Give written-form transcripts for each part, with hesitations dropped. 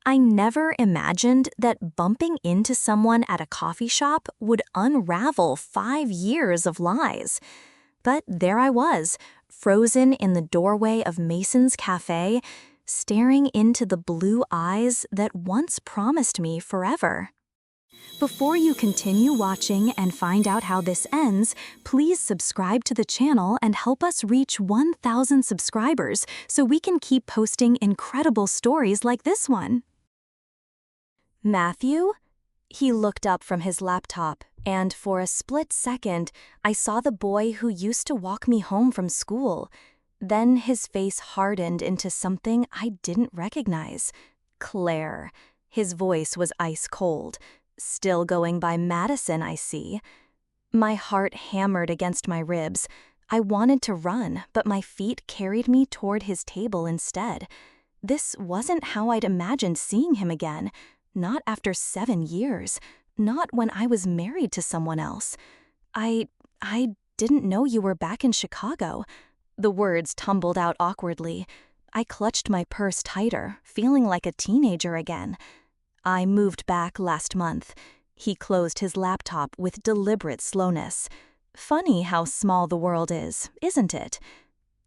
I never imagined that bumping into someone at a coffee shop would unravel 5 years of lies. But there I was, frozen in the doorway of Mason's Cafe, staring into the blue eyes that once promised me forever. Before you continue watching and find out how this ends, please subscribe to the channel and help us reach 1,000 subscribers so we can keep posting incredible stories like this one. Matthew? He looked up from his laptop, and for a split second, I saw the boy who used to walk me home from school. Then his face hardened into something I didn't recognize. Claire. His voice was ice cold. Still going by Madison, I see. My heart hammered against my ribs. I wanted to run, but my feet carried me toward his table instead. This wasn't how I'd imagined seeing him again. Not after 7 years. Not when I was married to someone else. I didn't know you were back in Chicago. The words tumbled out awkwardly. I clutched my purse tighter, feeling like a teenager again. I moved back last month. He closed his laptop with deliberate slowness. Funny how small the world is, isn't it?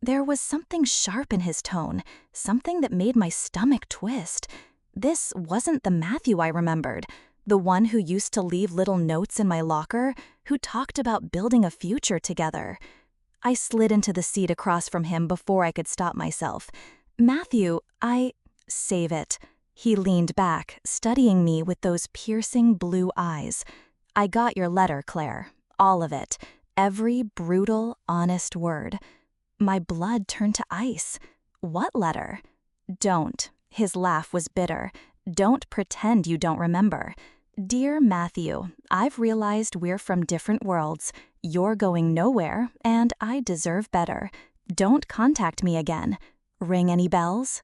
There was something sharp in his tone, something that made my stomach twist. This wasn't the Matthew I remembered, the one who used to leave little notes in my locker, who talked about building a future together. I slid into the seat across from him before I could stop myself. Matthew, Save it. He leaned back, studying me with those piercing blue eyes. I got your letter, Claire. All of it. Every brutal, honest word. My blood turned to ice. What letter? Don't. His laugh was bitter. Don't pretend you don't remember. Dear Matthew, I've realized we're from different worlds. You're going nowhere, and I deserve better. Don't contact me again. Ring any bells?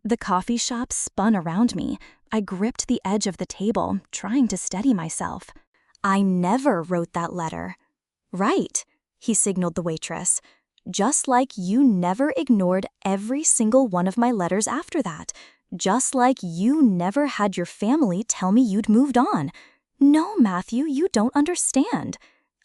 The coffee shop spun around me. I gripped the edge of the table, trying to steady myself. I never wrote that letter. Right, he signaled the waitress. Just like you never ignored every single one of my letters after that. Just like you never had your family tell me you'd moved on. No, Matthew, you don't understand.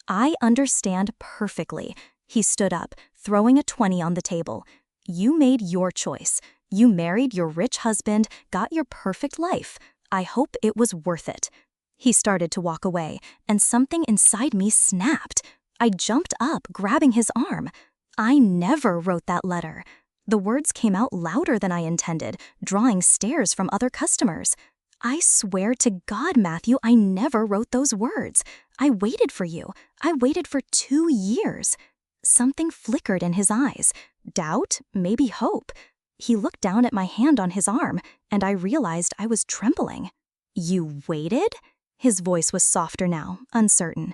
I understand perfectly. He stood up, throwing a 20 on the table. You made your choice. You married your rich husband, got your perfect life. I hope it was worth it. He started to walk away, and something inside me snapped. I jumped up, grabbing his arm. I never wrote that letter. The words came out louder than I intended, drawing stares from other customers. I swear to God, Matthew, I never wrote those words. I waited for you. I waited for 2 years. Something flickered in his eyes. Doubt, maybe hope. He looked down at my hand on his arm, and I realized I was trembling. You waited? His voice was softer now, uncertain.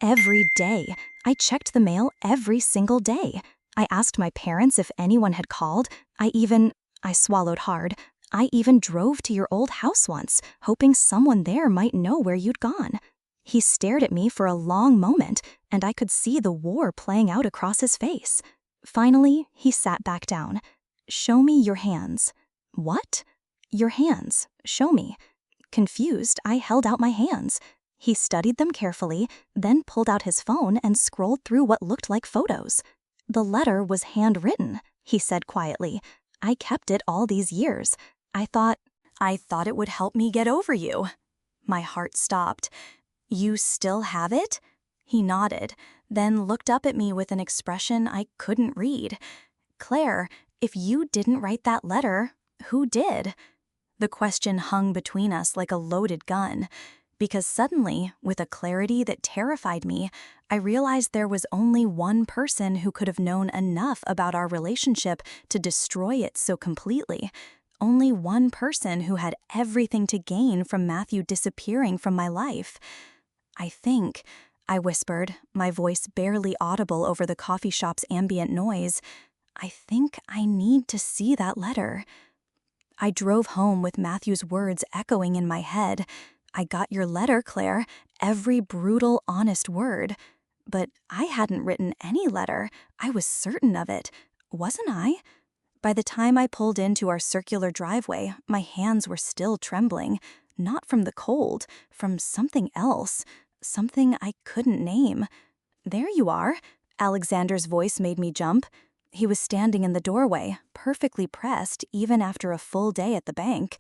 Every day. I checked the mail every single day. I asked my parents if anyone had called. I swallowed hard. I even drove to your old house once, hoping someone there might know where you'd gone. He stared at me for a long moment, and I could see the war playing out across his face. Finally, he sat back down. Show me your hands. What? Your hands. Show me. Confused, I held out my hands. He studied them carefully, then pulled out his phone and scrolled through what looked like photos. The letter was handwritten, he said quietly. I kept it all these years. I thought it would help me get over you. My heart stopped. You still have it? He nodded, then looked up at me with an expression I couldn't read. Claire, if you didn't write that letter, who did? The question hung between us like a loaded gun, because suddenly, with a clarity that terrified me, I realized there was only one person who could have known enough about our relationship to destroy it so completely. Only one person who had everything to gain from Matthew disappearing from my life. I whispered, my voice barely audible over the coffee shop's ambient noise. I think I need to see that letter. I drove home with Matthew's words echoing in my head. I got your letter, Claire, every brutal, honest word. But I hadn't written any letter. I was certain of it. Wasn't I? By the time I pulled into our circular driveway, my hands were still trembling, not from the cold, from something else, something I couldn't name. "There you are." Alexander's voice made me jump. He was standing in the doorway, perfectly pressed even after a full day at the bank.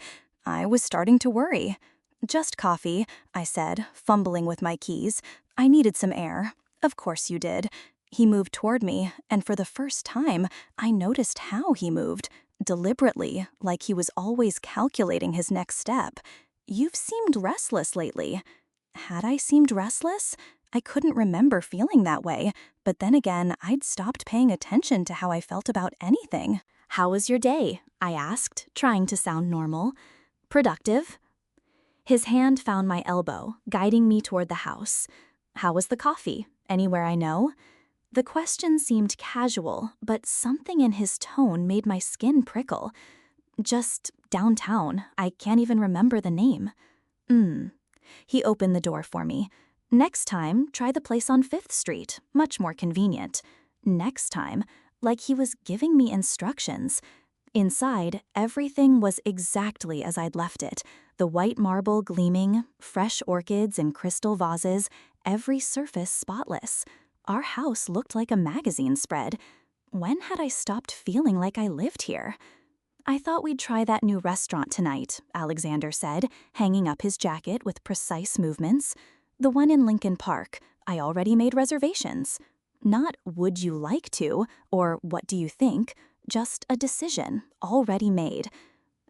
I was starting to worry. "Just coffee," I said, fumbling with my keys. "I needed some air." "Of course you did." He moved toward me, and for the first time, I noticed how he moved. Deliberately, like he was always calculating his next step. "You've seemed restless lately." Had I seemed restless? I couldn't remember feeling that way, but then again, I'd stopped paying attention to how I felt about anything. "How was your day?" I asked, trying to sound normal. "Productive." His hand found my elbow, guiding me toward the house. "How was the coffee? Anywhere I know?" The question seemed casual, but something in his tone made my skin prickle. "Just downtown. I can't even remember the name." He opened the door for me. "Next time, try the place on 5th Street. Much more convenient." Next time, like he was giving me instructions. Inside, everything was exactly as I'd left it. The white marble gleaming, fresh orchids in crystal vases, every surface spotless. Our house looked like a magazine spread. When had I stopped feeling like I lived here? "I thought we'd try that new restaurant tonight," Alexander said, hanging up his jacket with precise movements. "The one in Lincoln Park. I already made reservations." Not "would you like to" or "what do you think?" Just a decision, already made.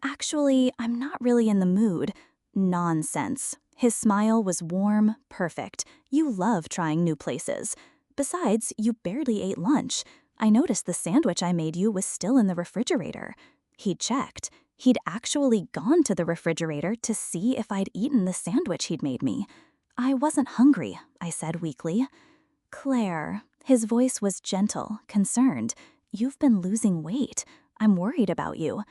"Actually, I'm not really in the mood." Nonsense. His smile was warm, perfect. "You love trying new places. Besides, you barely ate lunch. I noticed the sandwich I made you was still in the refrigerator." He'd checked. He'd actually gone to the refrigerator to see if I'd eaten the sandwich he'd made me. "I wasn't hungry," I said weakly. "Claire," his voice was gentle, concerned. "You've been losing weight. I'm worried about you."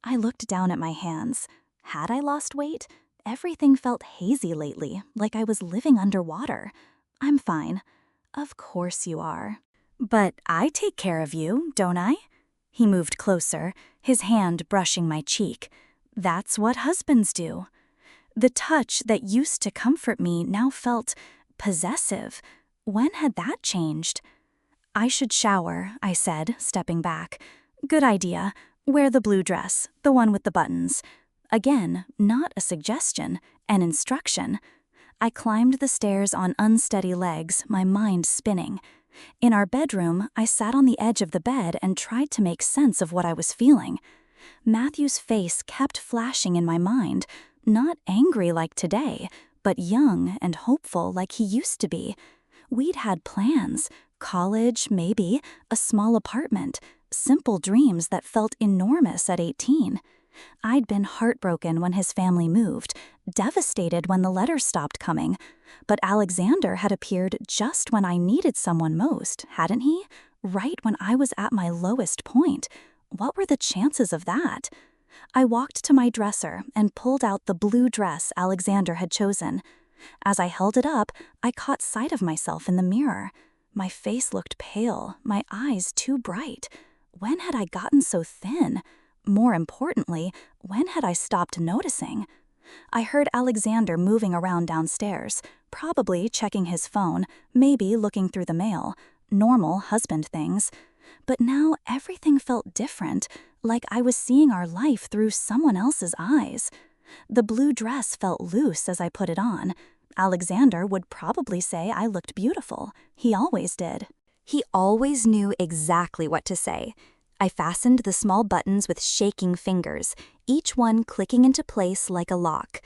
I looked down at my hands. Had I lost weight? Everything felt hazy lately, like I was living underwater. "I'm fine." "Of course you are." "But I take care of you, don't I?" He moved closer, his hand brushing my cheek. "That's what husbands do." The touch that used to comfort me now felt possessive. When had that changed? "I should shower," I said, stepping back. "Good idea. Wear the blue dress, the one with the buttons." Again, not a suggestion, an instruction. I climbed the stairs on unsteady legs, my mind spinning. In our bedroom, I sat on the edge of the bed and tried to make sense of what I was feeling. Matthew's face kept flashing in my mind, not angry like today, but young and hopeful like he used to be. We'd had plans, college, maybe, a small apartment, simple dreams that felt enormous at 18. I'd been heartbroken when his family moved, devastated when the letters stopped coming. But Alexander had appeared just when I needed someone most, hadn't he? Right when I was at my lowest point. What were the chances of that? I walked to my dresser and pulled out the blue dress Alexander had chosen. As I held it up, I caught sight of myself in the mirror. My face looked pale, my eyes too bright. When had I gotten so thin? More importantly, when had I stopped noticing? I heard Alexander moving around downstairs, probably checking his phone, maybe looking through the mail. Normal husband things. But now everything felt different, like I was seeing our life through someone else's eyes. The blue dress felt loose as I put it on. Alexander would probably say I looked beautiful. He always did. He always knew exactly what to say. I fastened the small buttons with shaking fingers, each one clicking into place like a lock.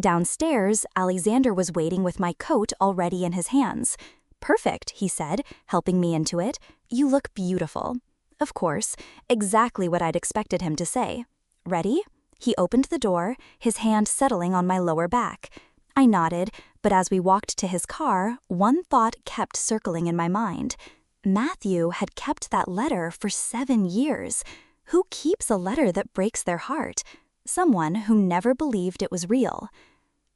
Downstairs, Alexander was waiting with my coat already in his hands. "Perfect," he said, helping me into it. "You look beautiful." Of course, exactly what I'd expected him to say. "Ready?" He opened the door, his hand settling on my lower back. I nodded, but as we walked to his car, one thought kept circling in my mind. Matthew had kept that letter for 7 years. Who keeps a letter that breaks their heart? Someone who never believed it was real.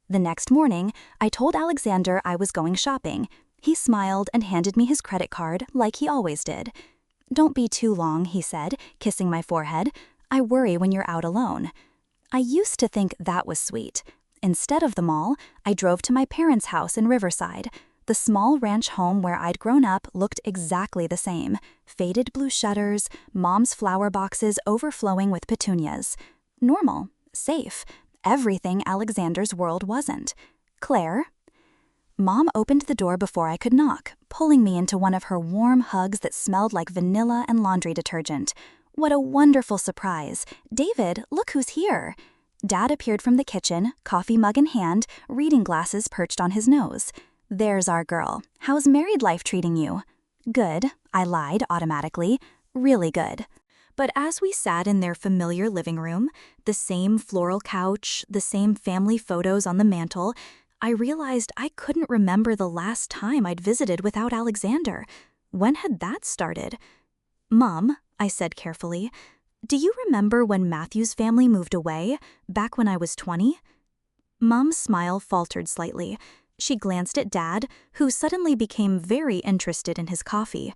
The next morning, I told Alexander I was going shopping. He smiled and handed me his credit card like he always did. Don't be too long, he said, kissing my forehead. I worry when you're out alone. I used to think that was sweet. Instead of the mall, I drove to my parents' house in Riverside. The small ranch home where I'd grown up looked exactly the same. Faded blue shutters, Mom's flower boxes overflowing with petunias. Normal, safe, everything Alexander's world wasn't. Claire? Mom opened the door before I could knock, pulling me into one of her warm hugs that smelled like vanilla and laundry detergent. What a wonderful surprise. David, look who's here. Dad appeared from the kitchen, coffee mug in hand, reading glasses perched on his nose. There's our girl. How's married life treating you? Good, I lied automatically. Really good. But as we sat in their familiar living room, the same floral couch, the same family photos on the mantel, I realized I couldn't remember the last time I'd visited without Alexander. When had that started? Mom, I said carefully, do you remember when Matthew's family moved away, back when I was 20? Mom's smile faltered slightly. She glanced at Dad, who suddenly became very interested in his coffee.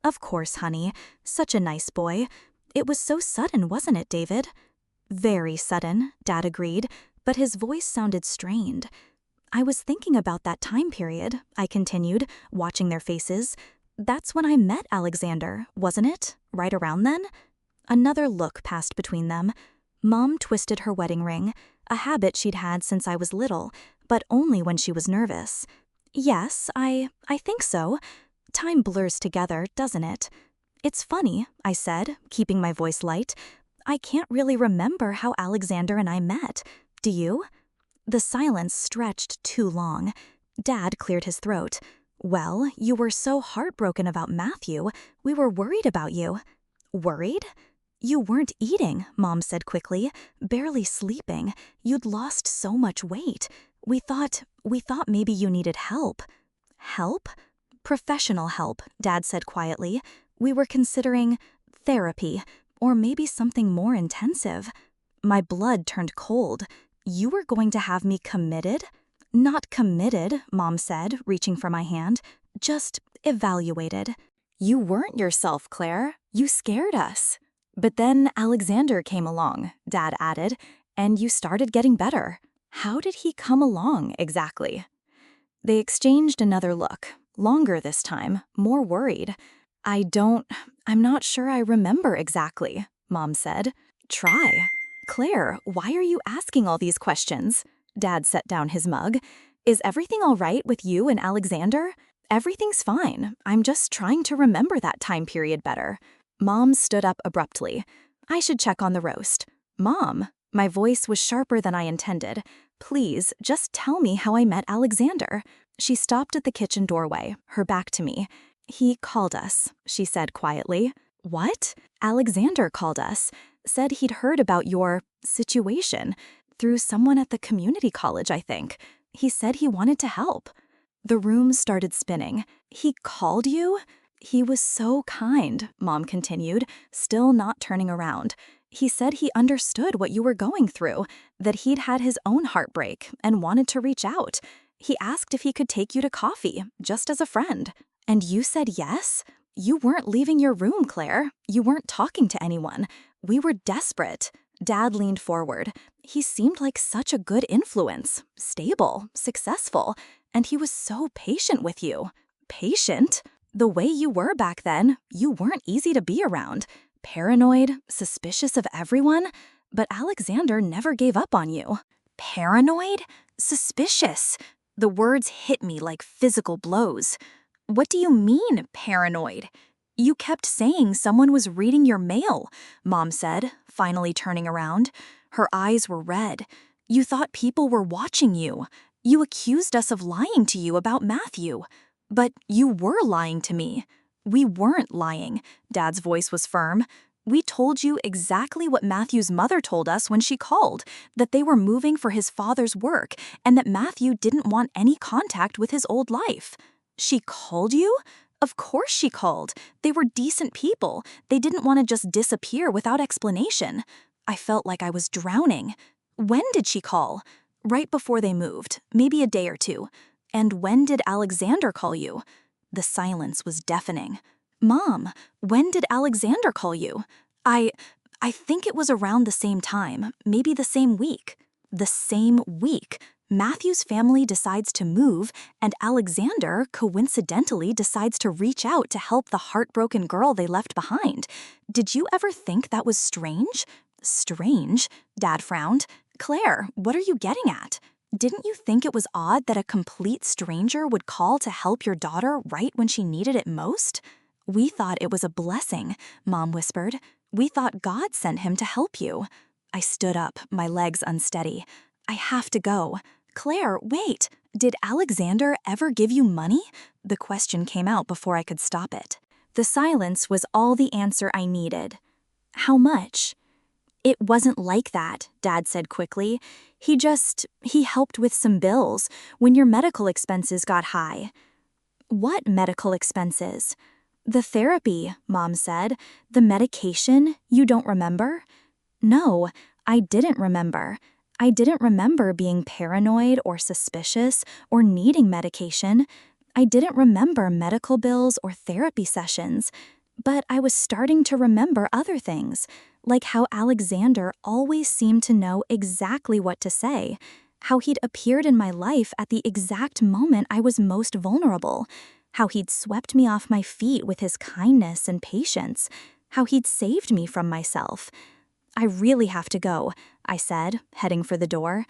Of course, honey. Such a nice boy. It was so sudden, wasn't it, David? Very sudden, Dad agreed, but his voice sounded strained. I was thinking about that time period, I continued, watching their faces. That's when I met Alexander, wasn't it? Right around then? Another look passed between them. Mom twisted her wedding ring, a habit she'd had since I was little, but only when she was nervous. Yes, I think so. Time blurs together, doesn't it? It's funny, I said, keeping my voice light. I can't really remember how Alexander and I met. Do you? The silence stretched too long. Dad cleared his throat. Well, you were so heartbroken about Matthew, we were worried about you. Worried? You weren't eating, Mom said quickly, barely sleeping. You'd lost so much weight. We thought maybe you needed help. Help? Professional help, Dad said quietly. We were considering therapy, or maybe something more intensive. My blood turned cold. You were going to have me committed? Not committed, Mom said, reaching for my hand. Just evaluated. You weren't yourself, Claire. You scared us. But then Alexander came along, Dad added, and you started getting better. How did he come along, exactly? They exchanged another look, longer this time, more worried. I'm not sure I remember exactly, Mom said. Try. Claire, why are you asking all these questions? Dad set down his mug. Is everything all right with you and Alexander? Everything's fine. I'm just trying to remember that time period better. Mom stood up abruptly. I should check on the roast. Mom, my voice was sharper than I intended. Please, just tell me how I met Alexander. She stopped at the kitchen doorway, her back to me. He called us, she said quietly. What? Alexander called us. Said he'd heard about your situation through someone at the community college, I think. He said he wanted to help. The room started spinning. He called you? He was so kind, Mom continued, still not turning around. He said he understood what you were going through, that he'd had his own heartbreak and wanted to reach out. He asked if he could take you to coffee, just as a friend. And you said yes? You weren't leaving your room, Claire. You weren't talking to anyone. We were desperate. Dad leaned forward. He seemed like such a good influence, stable, successful, and he was so patient with you. Patient? The way you were back then, you weren't easy to be around. Paranoid, suspicious of everyone, but Alexander never gave up on you. Paranoid? Suspicious? The words hit me like physical blows. What do you mean, paranoid? You kept saying someone was reading your mail, Mom said, finally turning around. Her eyes were red. You thought people were watching you. You accused us of lying to you about Matthew. But you were lying to me. We weren't lying. Dad's voice was firm. We told you exactly what Matthew's mother told us when she called, that they were moving for his father's work and that Matthew didn't want any contact with his old life. She called you? Of course she called. They were decent people. They didn't want to just disappear without explanation. I felt like I was drowning. When did she call? Right before they moved, maybe a day or two. And when did Alexander call you? The silence was deafening. Mom, when did Alexander call you? I I think it was around the same time, maybe the same week. The same week. Matthew's family decides to move, and Alexander coincidentally decides to reach out to help the heartbroken girl they left behind. Did you ever think that was strange? Strange? Dad frowned. Claire, what are you getting at? Didn't you think it was odd that a complete stranger would call to help your daughter right when she needed it most? We thought it was a blessing, Mom whispered. We thought God sent him to help you. I stood up, my legs unsteady. I have to go. Claire, wait. Did Alexander ever give you money? The question came out before I could stop it. The silence was all the answer I needed. How much? It wasn't like that, Dad said quickly. He helped with some bills when your medical expenses got high. What medical expenses? The therapy, Mom said. The medication, you don't remember? No, I didn't remember. I didn't remember being paranoid or suspicious or needing medication. I didn't remember medical bills or therapy sessions. But I was starting to remember other things, like how Alexander always seemed to know exactly what to say, how he'd appeared in my life at the exact moment I was most vulnerable, how he'd swept me off my feet with his kindness and patience, how he'd saved me from myself. I really have to go, I said, heading for the door.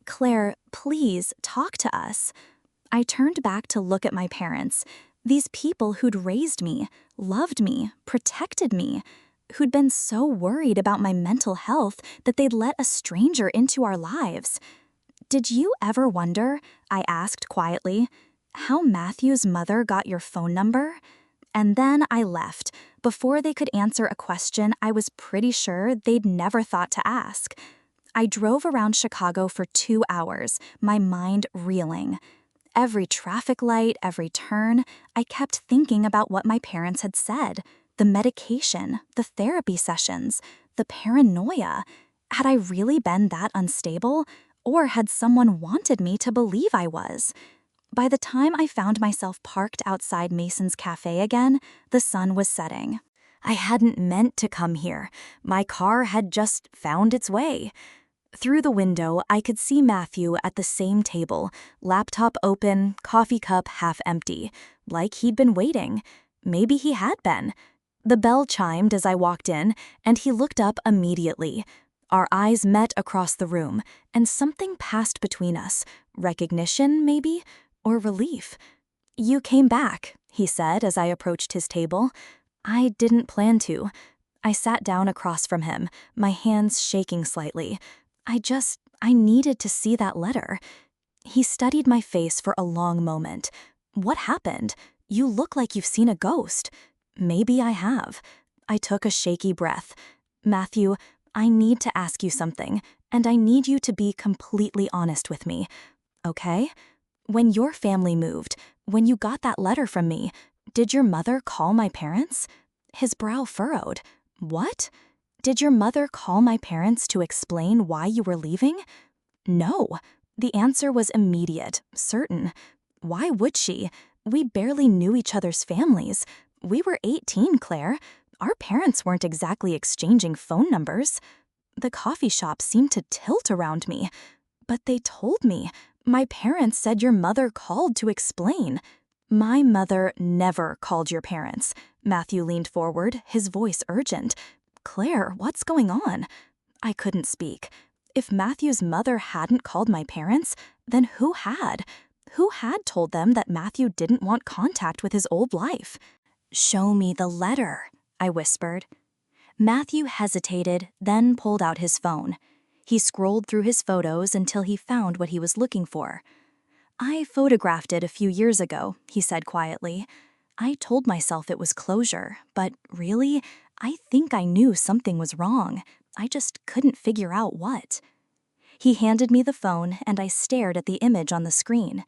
Claire, please, talk to us. I turned back to look at my parents, these people who'd raised me, loved me, protected me, who'd been so worried about my mental health that they'd let a stranger into our lives. Did you ever wonder, I asked quietly, how Matthew's mother got your phone number? And then I left, before they could answer a question I was pretty sure they'd never thought to ask. I drove around Chicago for 2 hours, my mind reeling. Every traffic light, every turn, I kept thinking about what my parents had said. The medication, the therapy sessions, the paranoia. Had I really been that unstable? Or had someone wanted me to believe I was? By the time I found myself parked outside Mason's cafe again, the sun was setting. I hadn't meant to come here. My car had just found its way. Through the window, I could see Matthew at the same table, laptop open, coffee cup half empty, like he'd been waiting. Maybe he had been. The bell chimed as I walked in, and he looked up immediately. Our eyes met across the room, and something passed between us. Recognition, maybe? Or relief. You came back, he said as I approached his table. I didn't plan to. I sat down across from him, my hands shaking slightly. I needed to see that letter. He studied my face for a long moment. What happened? You look like you've seen a ghost. Maybe I have. I took a shaky breath. Matthew, I need to ask you something, and I need you to be completely honest with me. Okay? When your family moved, when you got that letter from me, did your mother call my parents? His brow furrowed. What? Did your mother call my parents to explain why you were leaving? No. The answer was immediate, certain. Why would she? We barely knew each other's families. We were 18, Claire. Our parents weren't exactly exchanging phone numbers. The coffee shop seemed to tilt around me. But they told me. My parents said your mother called to explain. My mother never called your parents. Matthew leaned forward, his voice urgent. Claire, what's going on? I couldn't speak. If Matthew's mother hadn't called my parents, then who had? Who had told them that Matthew didn't want contact with his old life? Show me the letter, I whispered. Matthew hesitated, then pulled out his phone. He scrolled through his photos until he found what he was looking for. I photographed it a few years ago, he said quietly. I told myself it was closure, but really, I think I knew something was wrong. I just couldn't figure out what. He handed me the phone, and I stared at the image on the screen.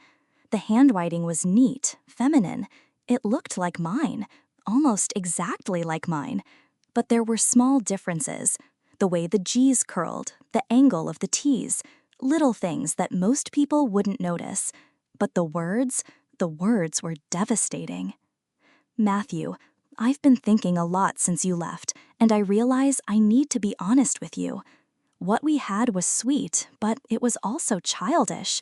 The handwriting was neat, feminine. It looked like mine, almost exactly like mine. But there were small differences. The way the G's curled, the angle of the T's, little things that most people wouldn't notice. But the words were devastating. Matthew, I've been thinking a lot since you left, and I realize I need to be honest with you. What we had was sweet, but it was also childish.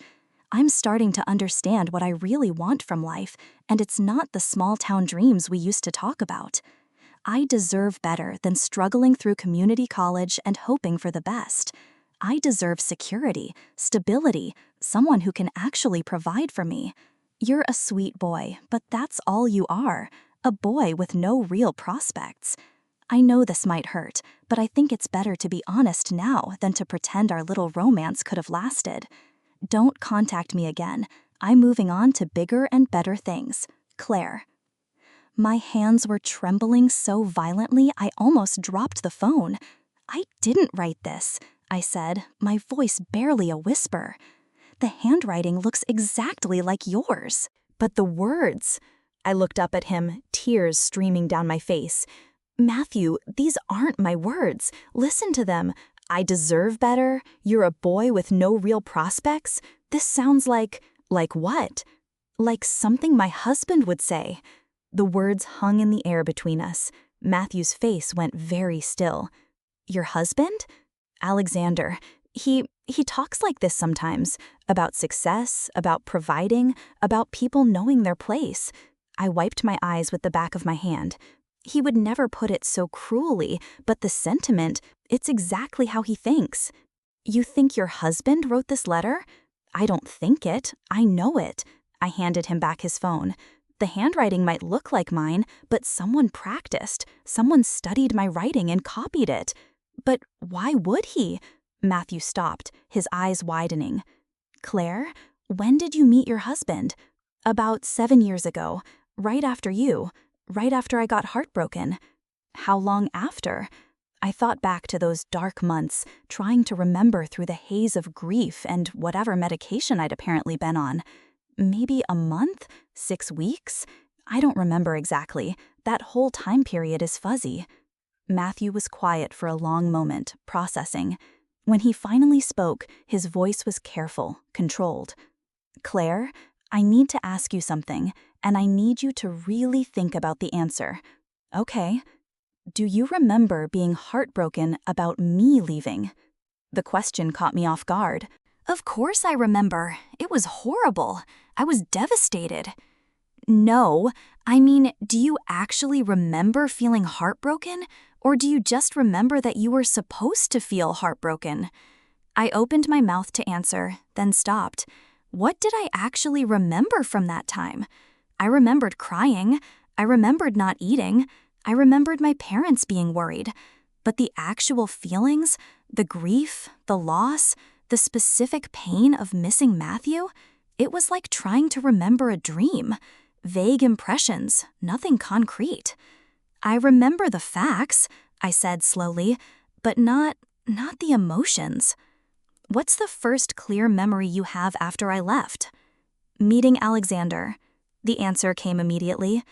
I'm starting to understand what I really want from life, and it's not the small-town dreams we used to talk about. I deserve better than struggling through community college and hoping for the best. I deserve security, stability, someone who can actually provide for me. You're a sweet boy, but that's all you are, a boy with no real prospects. I know this might hurt, but I think it's better to be honest now than to pretend our little romance could have lasted. Don't contact me again. I'm moving on to bigger and better things. Claire. My hands were trembling so violently I almost dropped the phone. I didn't write this, I said, my voice barely a whisper. The handwriting looks exactly like yours. But the words... I looked up at him, tears streaming down my face. Matthew, these aren't my words. Listen to them. I deserve better. You're a boy with no real prospects. This sounds like... Like what? Like something my husband would say. The words hung in the air between us. Matthew's face went very still. Your husband? Alexander. He talks like this sometimes. About success, about providing, about people knowing their place. I wiped my eyes with the back of my hand. He would never put it so cruelly, but the sentiment, it's exactly how he thinks. You think your husband wrote this letter? I don't think it. I know it. I handed him back his phone. The handwriting might look like mine, but someone practiced. Someone studied my writing and copied it. But why would he? Matthew stopped, his eyes widening. Claire, when did you meet your husband? About 7 years ago, right after you, right after I got heartbroken. How long after? I thought back to those dark months, trying to remember through the haze of grief and whatever medication I'd apparently been on. Maybe a month? 6 weeks? I don't remember exactly. That whole time period is fuzzy. Matthew was quiet for a long moment, processing. When he finally spoke, his voice was careful, controlled. Claire, I need to ask you something, and I need you to really think about the answer. Okay. Do you remember being heartbroken about me leaving? The question caught me off guard. Of course I remember. It was horrible. I was devastated. No, I mean, do you actually remember feeling heartbroken? Or do you just remember that you were supposed to feel heartbroken? I opened my mouth to answer, then stopped. What did I actually remember from that time? I remembered crying. I remembered not eating. I remembered my parents being worried. But the actual feelings, the grief, the loss, the specific pain of missing Matthew, it was like trying to remember a dream. Vague impressions, nothing concrete. I remember the facts, I said slowly, but not the emotions. What's the first clear memory you have after I left? Meeting Alexander. The answer came immediately.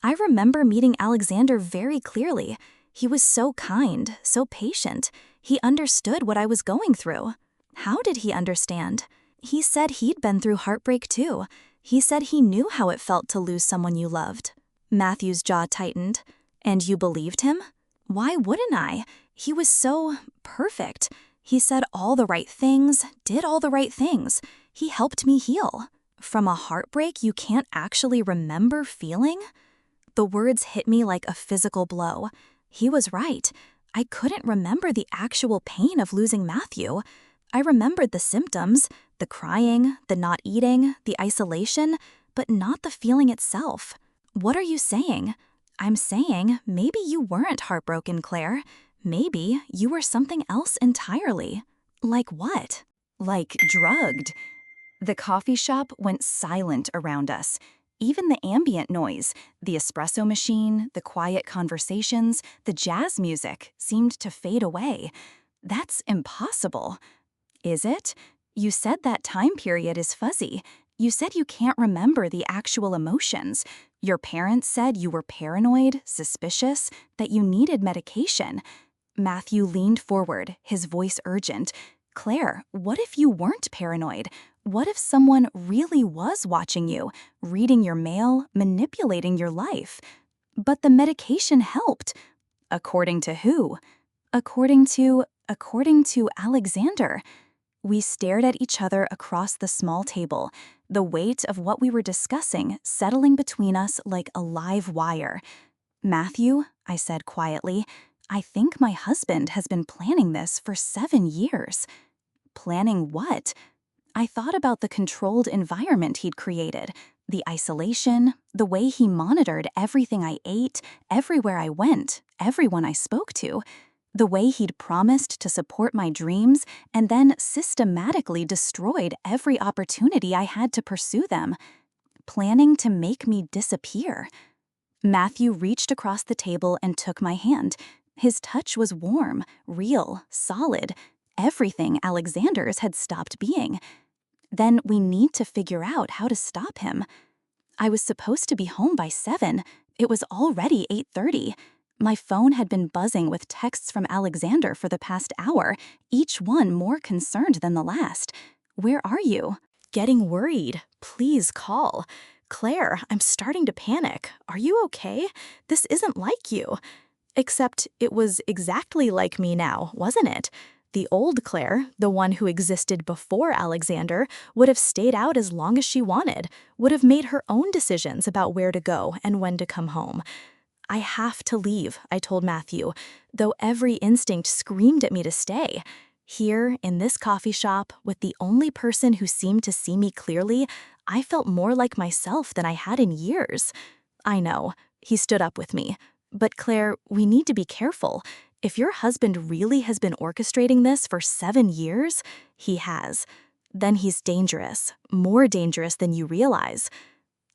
I remember meeting Alexander very clearly. He was so kind, so patient. He understood what I was going through. How did he understand? He said he'd been through heartbreak too. He said he knew how it felt to lose someone you loved. Matthew's jaw tightened. And you believed him? Why wouldn't I? He was so perfect. He said all the right things, did all the right things. He helped me heal. From a heartbreak you can't actually remember feeling? The words hit me like a physical blow. He was right. I couldn't remember the actual pain of losing Matthew. I remembered the symptoms, the crying, the not eating, the isolation, but not the feeling itself. What are you saying? I'm saying maybe you weren't heartbroken, Claire. Maybe you were something else entirely. Like what? Like drugged. The coffee shop went silent around us. Even the ambient noise, the espresso machine, the quiet conversations, the jazz music seemed to fade away. That's impossible. Is it? You said that time period is fuzzy. You said you can't remember the actual emotions. Your parents said you were paranoid, suspicious, that you needed medication. Matthew leaned forward, his voice urgent. Claire, what if you weren't paranoid? What if someone really was watching you, reading your mail, manipulating your life? But the medication helped. According to who? According to Alexander. We stared at each other across the small table, the weight of what we were discussing settling between us like a live wire. Matthew, I said quietly, I think my husband has been planning this for 7 years. Planning what? I thought about the controlled environment he'd created, the isolation, the way he monitored everything I ate, everywhere I went, everyone I spoke to, the way he'd promised to support my dreams and then systematically destroyed every opportunity I had to pursue them, planning to make me disappear. Matthew reached across the table and took my hand. His touch was warm, real, solid, everything Alexander's had stopped being. Then we need to figure out how to stop him. I was supposed to be home by 7. It was already 8:30. My phone had been buzzing with texts from Alexander for the past hour, each one more concerned than the last. Where are you? Getting worried. Please call. Claire, I'm starting to panic. Are you okay? This isn't like you. Except it was exactly like me now, wasn't it? The old Claire, the one who existed before Alexander, would have stayed out as long as she wanted, would have made her own decisions about where to go and when to come home. I have to leave, I told Matthew, though every instinct screamed at me to stay. Here, in this coffee shop, with the only person who seemed to see me clearly, I felt more like myself than I had in years. I know, he stood up with me. But Claire, we need to be careful. If your husband really has been orchestrating this for 7 years, he has. Then he's dangerous, more dangerous than you realize.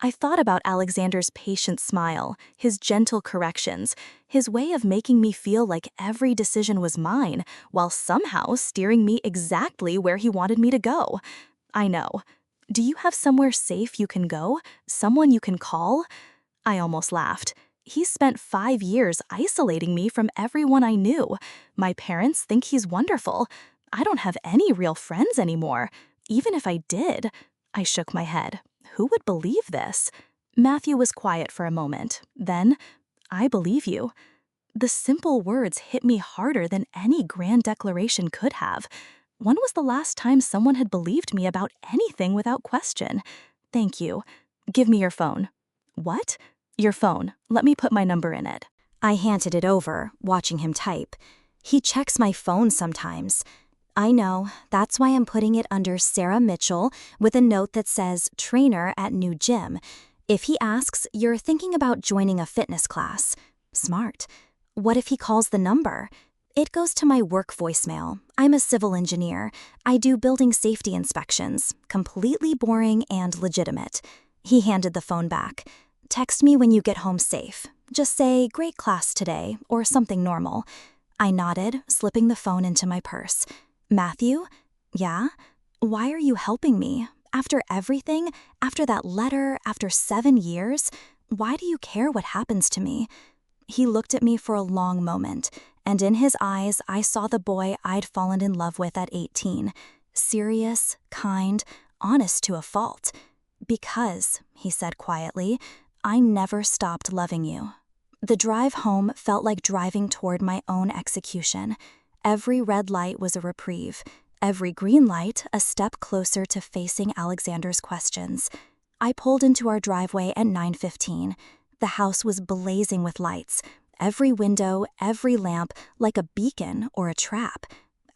I thought about Alexander's patient smile, his gentle corrections, his way of making me feel like every decision was mine, while somehow steering me exactly where he wanted me to go. I know. Do you have somewhere safe you can go? Someone you can call? I almost laughed. He spent 5 years isolating me from everyone I knew. My parents think he's wonderful. I don't have any real friends anymore. Even if I did. I shook my head. Who would believe this? Matthew was quiet for a moment. Then, I believe you. The simple words hit me harder than any grand declaration could have. When was the last time someone had believed me about anything without question? Thank you. Give me your phone. What? Your phone. Let me put my number in it. I handed it over, watching him type. He checks my phone sometimes. I know, that's why I'm putting it under Sarah Mitchell with a note that says trainer at new gym. If he asks, you're thinking about joining a fitness class. Smart. What if he calls the number? It goes to my work voicemail. I'm a civil engineer. I do building safety inspections. Completely boring and legitimate. He handed the phone back. Text me when you get home safe. Just say, great class today, or something normal. I nodded, slipping the phone into my purse. Matthew? Yeah? Why are you helping me? After everything, after that letter, after 7 years, why do you care what happens to me? He looked at me for a long moment, and in his eyes I saw the boy I'd fallen in love with at 18. Serious, kind, honest to a fault. Because, he said quietly, I never stopped loving you. The drive home felt like driving toward my own execution. Every red light was a reprieve. Every green light a step closer to facing Alexander's questions. I pulled into our driveway at 9:15. The house was blazing with lights. Every window, every lamp, like a beacon or a trap.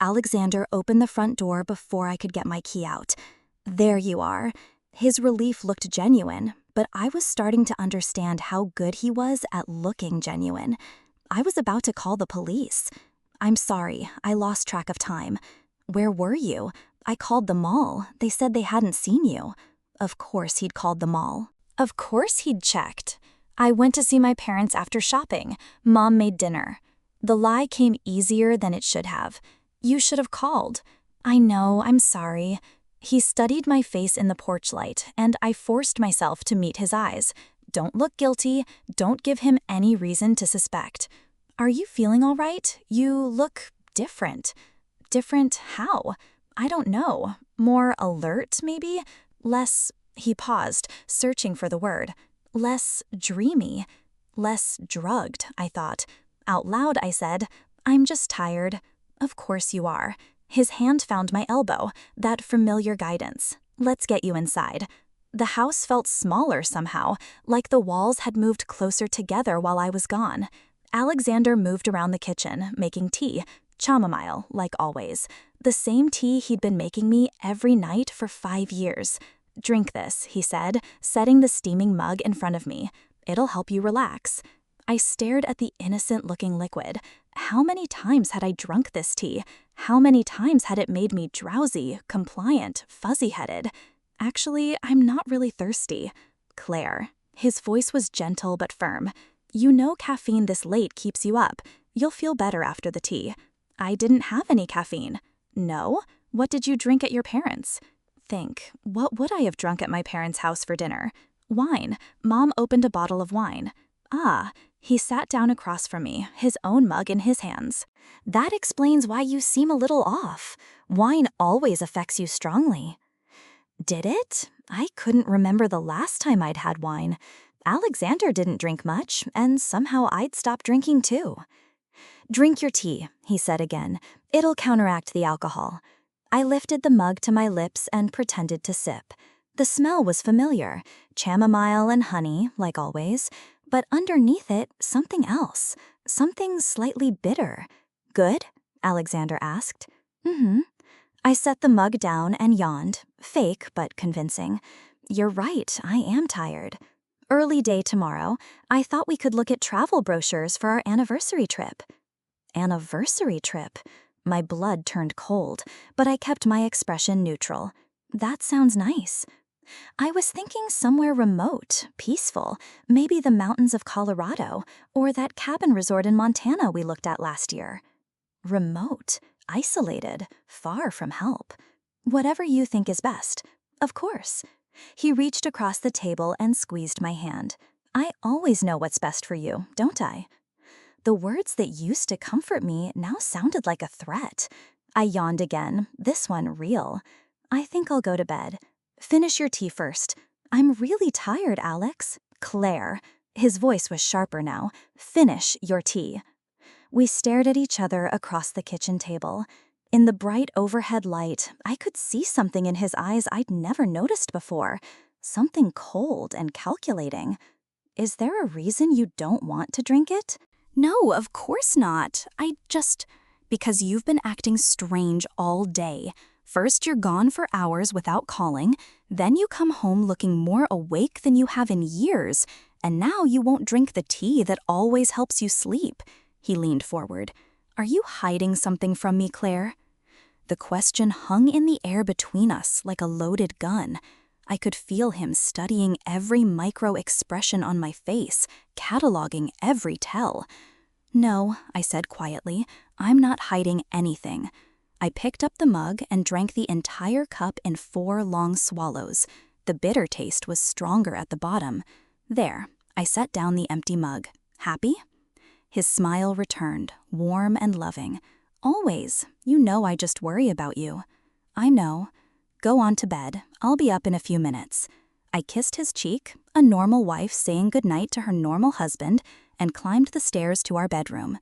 Alexander opened the front door before I could get my key out. There you are. His relief looked genuine, but I was starting to understand how good he was at looking genuine. I was about to call the police. I'm sorry, I lost track of time. Where were you? I called the mall. They said they hadn't seen you. Of course he'd called the mall. Of course he'd checked. I went to see my parents after shopping. Mom made dinner. The lie came easier than it should have. You should have called. I know, I'm sorry. He studied my face in the porch light, and I forced myself to meet his eyes. Don't look guilty. Don't give him any reason to suspect. Are you feeling all right? You look different. Different how? I don't know. More alert, maybe? Less, he paused, searching for the word. Less dreamy. Less drugged, I thought. Out loud, I said, "I'm just tired." "Of course you are." His hand found my elbow, that familiar guidance. "Let's get you inside." The house felt smaller somehow, like the walls had moved closer together while I was gone. Alexander moved around the kitchen, making tea, chamomile, like always. The same tea he'd been making me every night for 5 years. "Drink this," he said, setting the steaming mug in front of me. "It'll help you relax." I stared at the innocent-looking liquid. How many times had I drunk this tea? How many times had it made me drowsy, compliant, fuzzy-headed? "Actually, I'm not really thirsty." "Claire." His voice was gentle but firm. "You know caffeine this late keeps you up. You'll feel better after the tea." "I didn't have any caffeine." "No? What did you drink at your parents'?" "Think, what would I have drunk at my parents' house for dinner?" "Wine. Mom opened a bottle of wine." "Ah." He sat down across from me, his own mug in his hands. "That explains why you seem a little off. Wine always affects you strongly." Did it? I couldn't remember the last time I'd had wine. Alexander didn't drink much, and somehow I'd stopped drinking too. "Drink your tea," he said again. "It'll counteract the alcohol." I lifted the mug to my lips and pretended to sip. The smell was familiar, chamomile and honey, like always, but underneath it, something else, something slightly bitter. "Good?" Alexander asked. "Mm-hmm." I set the mug down and yawned, fake but convincing. "You're right, I am tired." "Early day tomorrow. I thought we could look at travel brochures for our anniversary trip." Anniversary trip? My blood turned cold, but I kept my expression neutral. "That sounds nice." "I was thinking somewhere remote, peaceful, maybe the mountains of Colorado, or that cabin resort in Montana we looked at last year." Remote, isolated, far from help. "Whatever you think is best." "Of course." He reached across the table and squeezed my hand. "I always know what's best for you, don't I?" The words that used to comfort me now sounded like a threat. I yawned again, this one real. "I think I'll go to bed." "Finish your tea first." "I'm really tired, Alex." "Claire." His voice was sharper now. "Finish your tea." We stared at each other across the kitchen table. In the bright overhead light, I could see something in his eyes I'd never noticed before. Something cold and calculating. "Is there a reason you don't want to drink it?" "No, of course not. Because you've been acting strange all day. First you're gone for hours without calling, then you come home looking more awake than you have in years, and now you won't drink the tea that always helps you sleep." He leaned forward. "Are you hiding something from me, Claire?" The question hung in the air between us like a loaded gun. I could feel him studying every micro-expression on my face, cataloging every tell. "No," I said quietly, "I'm not hiding anything." I picked up the mug and drank the entire cup in 4 long swallows. The bitter taste was stronger at the bottom. "There." I set down the empty mug. "Happy?" His smile returned, warm and loving. "Always. You know I just worry about you." "I know." "Go on to bed. I'll be up in a few minutes." I kissed his cheek, a normal wife saying goodnight to her normal husband, and climbed the stairs to our bedroom.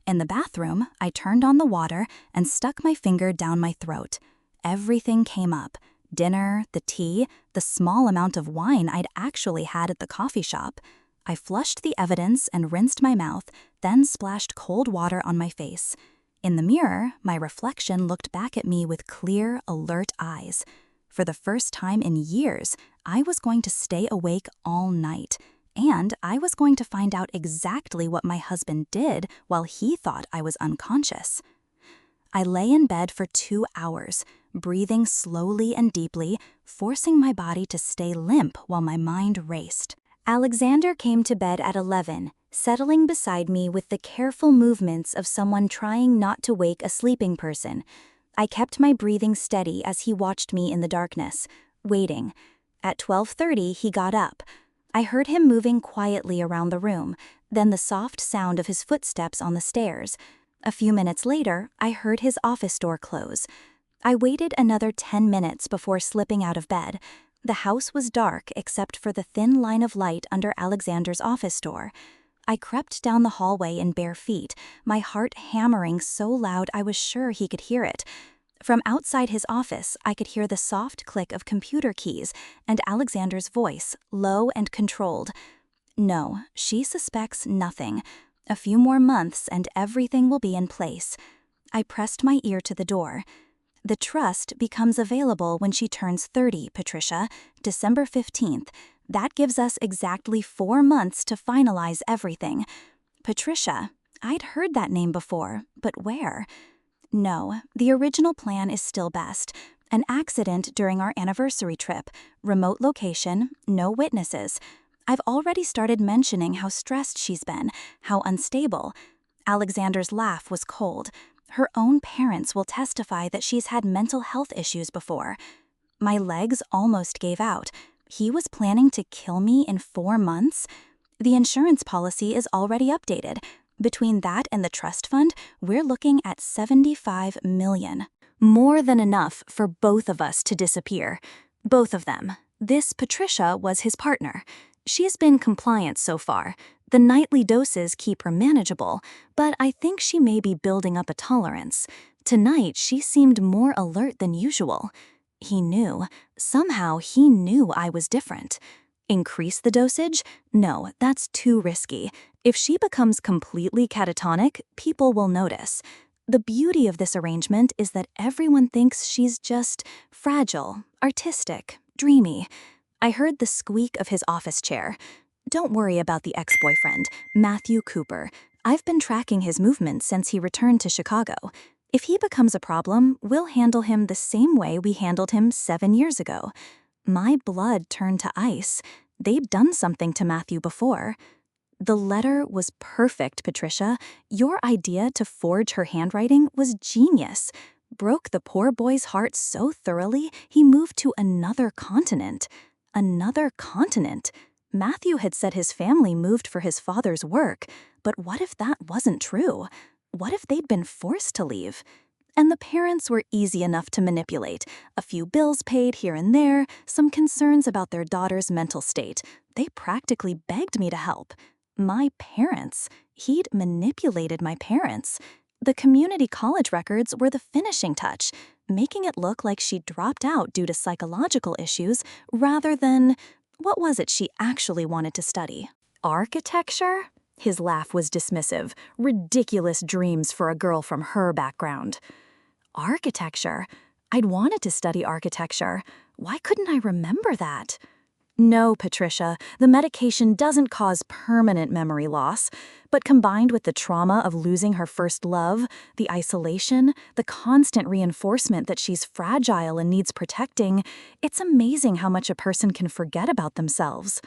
In the bathroom, I turned on the water and stuck my finger down my throat. Everything came up. Dinner, the tea, the small amount of wine I'd actually had at the coffee shop. I flushed the evidence and rinsed my mouth, then splashed cold water on my face. In the mirror, my reflection looked back at me with clear, alert eyes. For the first time in years, I was going to stay awake all night, and I was going to find out exactly what my husband did while he thought I was unconscious. I lay in bed for 2 hours, breathing slowly and deeply, forcing my body to stay limp while my mind raced. Alexander came to bed at 11, settling beside me with the careful movements of someone trying not to wake a sleeping person. I kept my breathing steady as he watched me in the darkness, waiting. At 12:30, he got up. I heard him moving quietly around the room, then the soft sound of his footsteps on the stairs. A few minutes later, I heard his office door close. I waited another 10 minutes before slipping out of bed. The house was dark except for the thin line of light under Alexander's office door. I crept down the hallway in bare feet, my heart hammering so loud I was sure he could hear it. From outside his office, I could hear the soft click of computer keys and Alexander's voice, low and controlled. No, she suspects nothing. A few more months and everything will be in place. I pressed my ear to the door. The trust becomes available when she turns 30, Patricia, December 15th. That gives us exactly 4 months to finalize everything. Patricia, I'd heard that name before, but where? No, the original plan is still best. An accident during our anniversary trip, remote location, no witnesses. I've already started mentioning how stressed she's been, how unstable. Alexander's laugh was cold. Her own parents will testify that she's had mental health issues before. My legs almost gave out. He was planning to kill me in 4 months? The insurance policy is already updated. Between that and the trust fund, we're looking at $75 million. More than enough for both of us to disappear. Both of them. This Patricia was his partner. She's been compliant so far. The nightly doses keep her manageable, but I think she may be building up a tolerance. Tonight, she seemed more alert than usual. He knew. Somehow, he knew I was different. Increase the dosage? No, that's too risky. If she becomes completely catatonic, people will notice. The beauty of this arrangement is that everyone thinks she's just fragile, artistic, dreamy. I heard the squeak of his office chair. Don't worry about the ex-boyfriend, Matthew Cooper. I've been tracking his movements since he returned to Chicago. If he becomes a problem, we'll handle him the same way we handled him 7 years ago. My blood turned to ice. They'd done something to Matthew before. The letter was perfect, Patricia. Your idea to forge her handwriting was genius. Broke the poor boy's heart so thoroughly, he moved to another continent. Another continent. Matthew had said his family moved for his father's work, but what if that wasn't true? What if they'd been forced to leave? And the parents were easy enough to manipulate. A few bills paid here and there, some concerns about their daughter's mental state. They practically begged me to help. My parents. He'd manipulated my parents. The community college records were the finishing touch, making it look like she dropped out due to psychological issues rather than, what was it she actually wanted to study? Architecture? His laugh was dismissive. Ridiculous dreams for a girl from her background. Architecture? I'd wanted to study architecture. Why couldn't I remember that? No, Patricia, the medication doesn't cause permanent memory loss, but combined with the trauma of losing her first love, the isolation, the constant reinforcement that she's fragile and needs protecting, it's amazing how much a person can forget about themselves.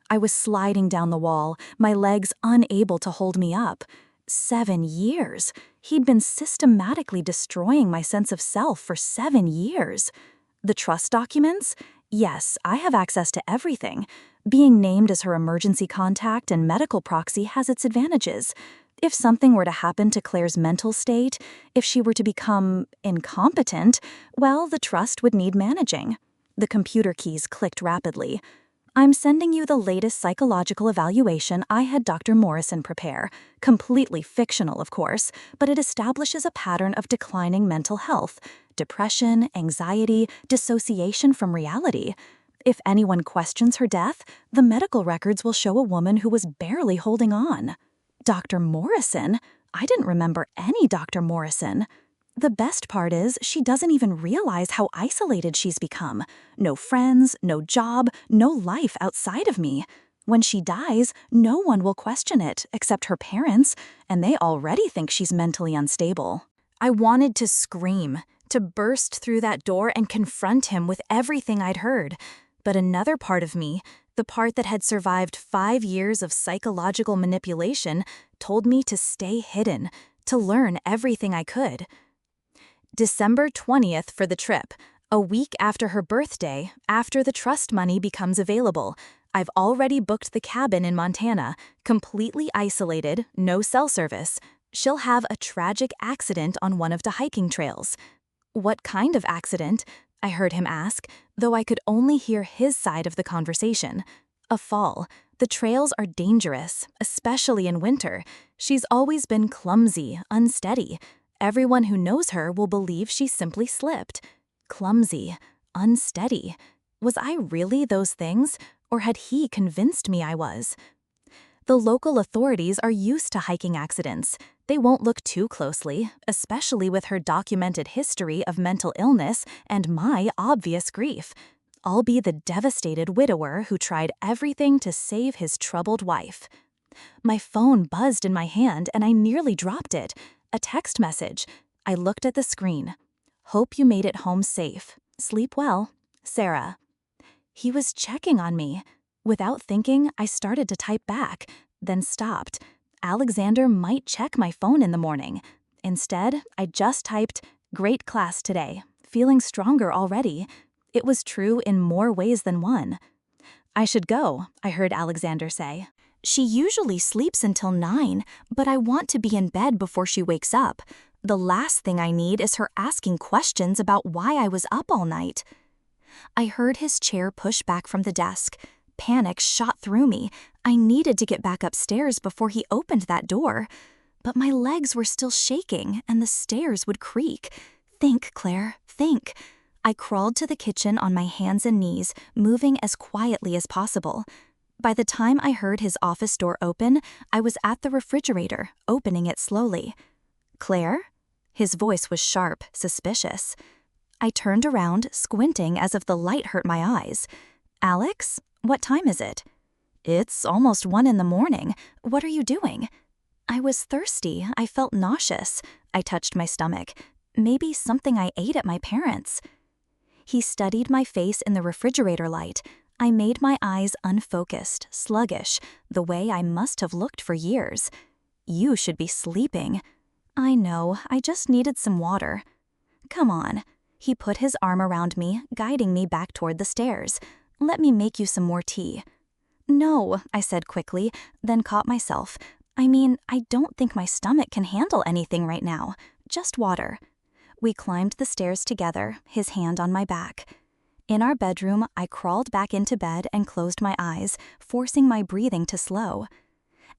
I was sliding down the wall, my legs unable to hold me up. 7 years. He'd been systematically destroying my sense of self for 7 years. The trust documents? Yes, I have access to everything. Being named as her emergency contact and medical proxy has its advantages. If something were to happen to Claire's mental state, if she were to become incompetent, well, the trust would need managing. The computer keys clicked rapidly. I'm sending you the latest psychological evaluation I had Dr. Morrison prepare. Completely fictional, of course, but it establishes a pattern of declining mental health. Depression, anxiety, dissociation from reality. If anyone questions her death, the medical records will show a woman who was barely holding on. Dr. Morrison? I didn't remember any Dr. Morrison. The best part is she doesn't even realize how isolated she's become. No friends, no job, no life outside of me. When she dies, no one will question it except her parents, and they already think she's mentally unstable. I wanted to scream, to burst through that door and confront him with everything I'd heard. But another part of me, the part that had survived 5 years of psychological manipulation, told me to stay hidden, to learn everything I could. December 20th for the trip, a week after her birthday, after the trust money becomes available. I've already booked the cabin in Montana, completely isolated, no cell service. She'll have a tragic accident on one of the hiking trails. What kind of accident? I heard him ask, though I could only hear his side of the conversation. A fall. The trails are dangerous, especially in winter. She's always been clumsy, unsteady. Everyone who knows her will believe she simply slipped. Clumsy, unsteady. Was I really those things, or had he convinced me I was? The local authorities are used to hiking accidents. They won't look too closely, especially with her documented history of mental illness and my obvious grief. I'll be the devastated widower who tried everything to save his troubled wife. My phone buzzed in my hand and I nearly dropped it. A text message. I looked at the screen. Hope you made it home safe. Sleep well. Sarah. He was checking on me. Without thinking, I started to type back, then stopped. Alexander might check my phone in the morning. Instead, I just typed, "Great class today. Feeling stronger already." It was true in more ways than one. "I should go," I heard Alexander say. "She usually sleeps until 9, but I want to be in bed before she wakes up. The last thing I need is her asking questions about why I was up all night." I heard his chair push back from the desk. Panic shot through me. I needed to get back upstairs before he opened that door. But my legs were still shaking and the stairs would creak. Think, Claire, think. I crawled to the kitchen on my hands and knees, moving as quietly as possible. By the time I heard his office door open, I was at the refrigerator, opening it slowly. "Claire?" His voice was sharp, suspicious. I turned around, squinting as if the light hurt my eyes. "Alex? What time is it?" "It's almost 1 in the morning. What are you doing?" I was thirsty. I felt nauseous. I touched my stomach. Maybe something I ate at my parents'. He studied my face in the refrigerator light. I made my eyes unfocused, sluggish, the way I must have looked for years. "You should be sleeping." "I know, I just needed some water." "Come on." He put his arm around me, guiding me back toward the stairs. "Let me make you some more tea." "No," I said quickly, then caught myself. I don't think my stomach can handle anything right now. Just water." We climbed the stairs together, his hand on my back. In our bedroom, I crawled back into bed and closed my eyes, forcing my breathing to slow.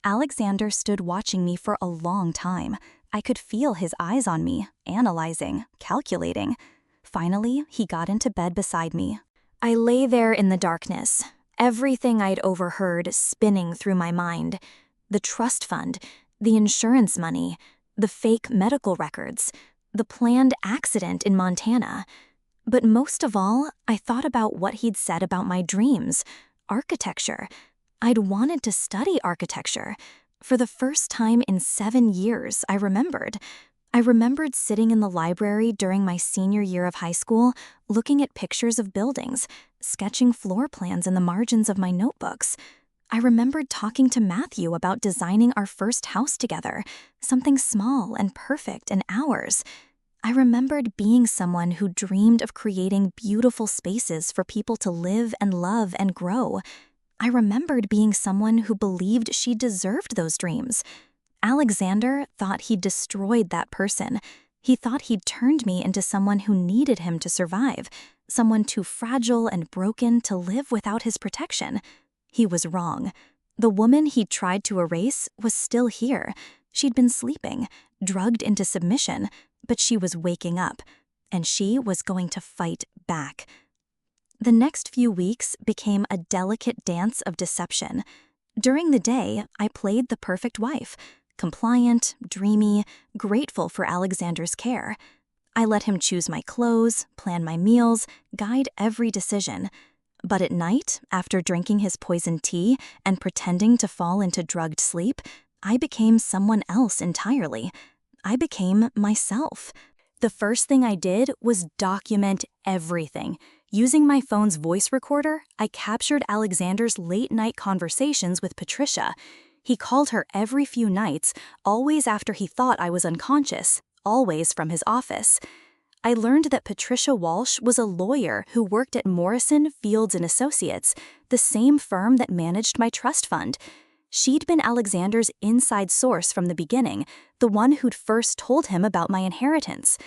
Alexander stood watching me for a long time. I could feel his eyes on me, analyzing, calculating. Finally, he got into bed beside me. I lay there in the darkness, everything I'd overheard spinning through my mind. The trust fund, the insurance money, the fake medical records, the planned accident in Montana. But most of all, I thought about what he'd said about my dreams, architecture. I'd wanted to study architecture. For the first time in 7 years, I remembered. I remembered sitting in the library during my senior year of high school, looking at pictures of buildings, sketching floor plans in the margins of my notebooks. I remembered talking to Matthew about designing our first house together, something small and perfect and ours. I remembered being someone who dreamed of creating beautiful spaces for people to live and love and grow. I remembered being someone who believed she deserved those dreams. Alexander thought he'd destroyed that person. He thought he'd turned me into someone who needed him to survive, someone too fragile and broken to live without his protection. He was wrong. The woman he'd tried to erase was still here. She'd been sleeping, drugged into submission, but she was waking up, and she was going to fight back. The next few weeks became a delicate dance of deception. During the day, I played the perfect wife, compliant, dreamy, grateful for Alexander's care. I let him choose my clothes, plan my meals, guide every decision. But at night, after drinking his poisoned tea and pretending to fall into drugged sleep, I became someone else entirely. I became myself. The first thing I did was document everything. Using my phone's voice recorder, I captured Alexander's late-night conversations with Patricia. He called her every few nights, always after he thought I was unconscious, always from his office. I learned that Patricia Walsh was a lawyer who worked at Morrison, Fields & Associates, the same firm that managed my trust fund. She'd been Alexander's inside source from the beginning, the one who'd first told him about my inheritance.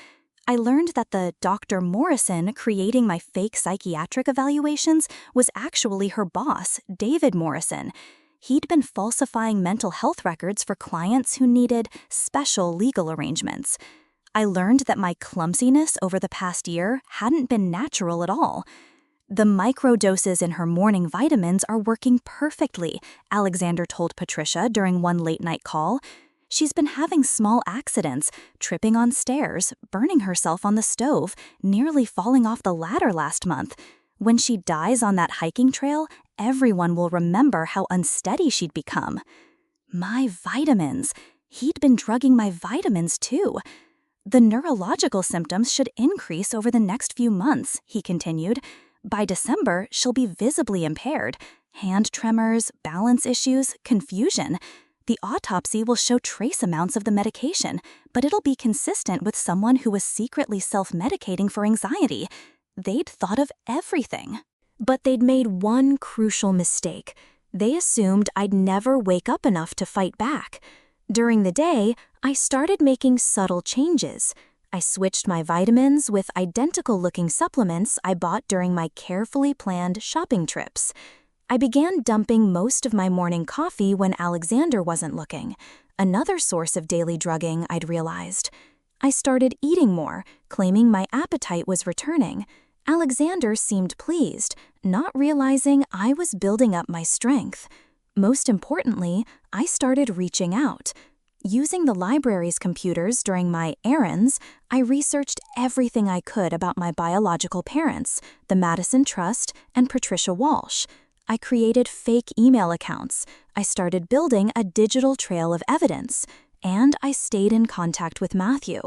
I learned that the Dr. Morrison creating my fake psychiatric evaluations was actually her boss, David Morrison. He'd been falsifying mental health records for clients who needed special legal arrangements. I learned that my clumsiness over the past year hadn't been natural at all. The microdoses in her morning vitamins are working perfectly, Alexander told Patricia during one late-night call. She's been having small accidents, tripping on stairs, burning herself on the stove, nearly falling off the ladder last month. When she dies on that hiking trail, everyone will remember how unsteady she'd become. My vitamins. He'd been drugging my vitamins too. The neurological symptoms should increase over the next few months, he continued. By December, she'll be visibly impaired. Hand tremors, balance issues, confusion. The autopsy will show trace amounts of the medication, but it'll be consistent with someone who was secretly self-medicating for anxiety. They'd thought of everything. But they'd made one crucial mistake. They assumed I'd never wake up enough to fight back. During the day, I started making subtle changes. I switched my vitamins with identical-looking supplements I bought during my carefully planned shopping trips. I began dumping most of my morning coffee when Alexander wasn't looking, another source of daily drugging I'd realized. I started eating more, claiming my appetite was returning. Alexander seemed pleased, not realizing I was building up my strength. Most importantly, I started reaching out. Using the library's computers during my errands, I researched everything I could about my biological parents, the Madison Trust, and Patricia Walsh. I created fake email accounts. I started building a digital trail of evidence. And I stayed in contact with Matthew.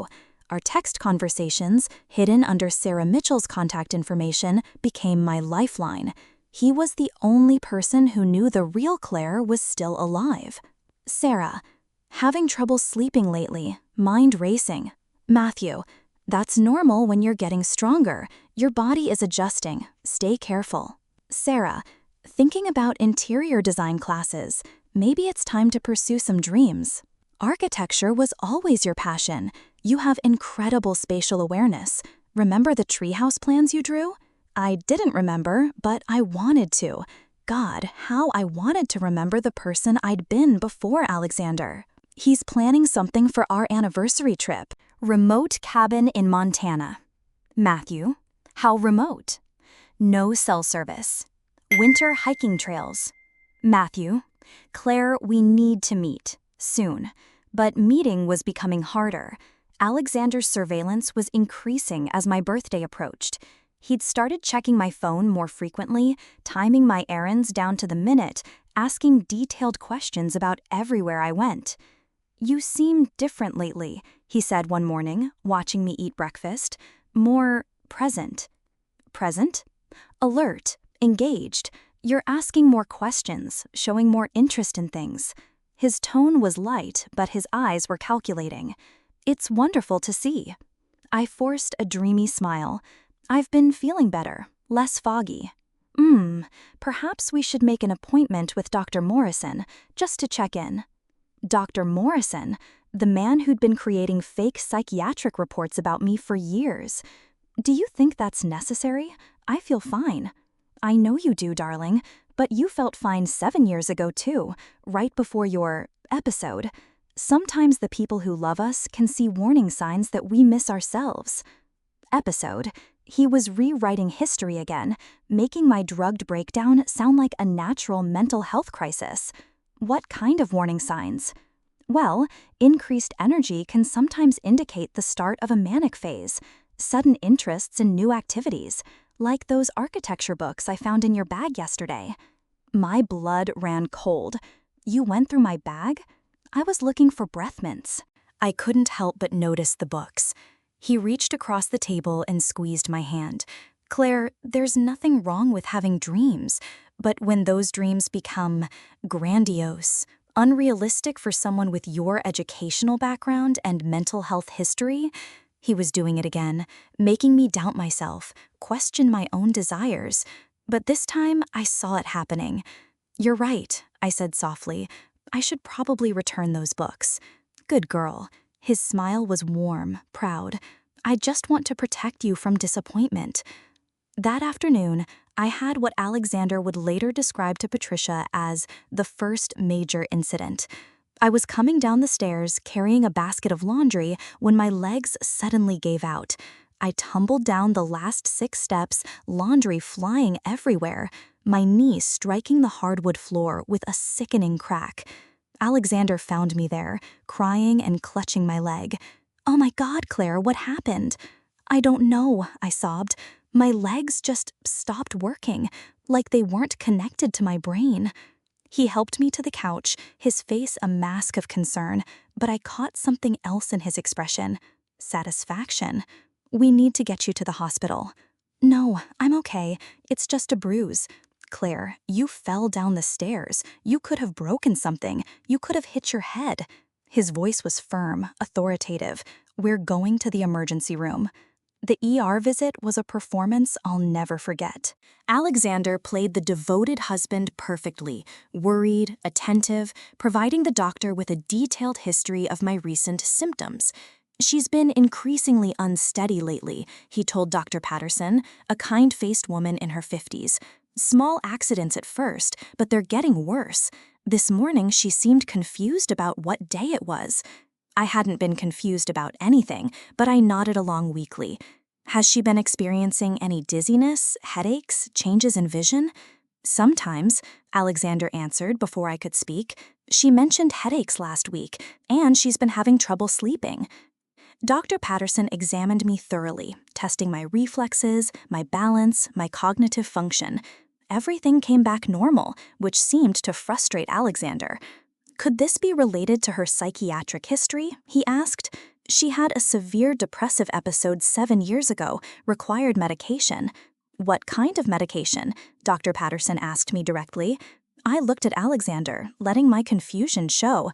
Our text conversations, hidden under Sarah Mitchell's contact information, became my lifeline. He was the only person who knew the real Claire was still alive. Sarah, having trouble sleeping lately, mind racing. Matthew, that's normal when you're getting stronger. Your body is adjusting. Stay careful. Sarah, thinking about interior design classes. Maybe it's time to pursue some dreams. Architecture was always your passion. You have incredible spatial awareness. Remember the treehouse plans you drew? I didn't remember, but I wanted to. God, how I wanted to remember the person I'd been before Alexander. He's planning something for our anniversary trip. Remote cabin in Montana. Matthew, how remote? No cell service. Winter hiking trails. Matthew, Claire, we need to meet. Soon. But meeting was becoming harder. Alexander's surveillance was increasing as my birthday approached. He'd started checking my phone more frequently, timing my errands down to the minute, asking detailed questions about everywhere I went. You seem different lately, he said one morning, watching me eat breakfast. More present. Present? Alert. Engaged. You're asking more questions, showing more interest in things. His tone was light, but his eyes were calculating. It's wonderful to see. I forced a dreamy smile. I've been feeling better, less foggy. Perhaps we should make an appointment with Dr. Morrison, just to check in. Dr. Morrison, the man who'd been creating fake psychiatric reports about me for years. Do you think that's necessary? I feel fine. I know you do, darling, but you felt fine 7 years ago too, right before your episode. Sometimes the people who love us can see warning signs that we miss ourselves. Episode. He was rewriting history again, making my drugged breakdown sound like a natural mental health crisis. What kind of warning signs? Well, increased energy can sometimes indicate the start of a manic phase, sudden interests in new activities, like those architecture books I found in your bag yesterday. My blood ran cold. You went through my bag? I was looking for breath mints. I couldn't help but notice the books. He reached across the table and squeezed my hand. Claire, there's nothing wrong with having dreams, but when those dreams become grandiose, unrealistic for someone with your educational background and mental health history, he was doing it again, making me doubt myself, question my own desires. But this time, I saw it happening. You're right, I said softly. I should probably return those books. Good girl. His smile was warm, proud. I just want to protect you from disappointment." That afternoon, I had what Alexander would later describe to Patricia as the first major incident. I was coming down the stairs carrying a basket of laundry when my legs suddenly gave out. I tumbled down the last 6 steps, laundry flying everywhere, my knee striking the hardwood floor with a sickening crack. Alexander found me there, crying and clutching my leg. "Oh my God, Claire, what happened?" "I don't know," I sobbed. "My legs just stopped working, like they weren't connected to my brain." He helped me to the couch, his face a mask of concern, but I caught something else in his expression. Satisfaction. "We need to get you to the hospital." "No, I'm okay. It's just a bruise." "Claire, you fell down the stairs. You could have broken something. You could have hit your head." His voice was firm, authoritative. "We're going to the emergency room." The ER visit was a performance I'll never forget. Alexander played the devoted husband perfectly, worried, attentive, providing the doctor with a detailed history of my recent symptoms. "She's been increasingly unsteady lately," he told Dr. Patterson, a kind-faced woman in her 50s. "Small accidents at first, but they're getting worse. This morning she seemed confused about what day it was." I hadn't been confused about anything, but I nodded along weakly. "Has she been experiencing any dizziness, headaches, changes in vision?" "Sometimes," Alexander answered before I could speak. "She mentioned headaches last week, and she's been having trouble sleeping." Dr. Patterson examined me thoroughly, testing my reflexes, my balance, my cognitive function. Everything came back normal, which seemed to frustrate Alexander. "Could this be related to her psychiatric history?" he asked. "She had a severe depressive episode 7 years ago, required medication." "What kind of medication?" Dr. Patterson asked me directly. I looked at Alexander, letting my confusion show.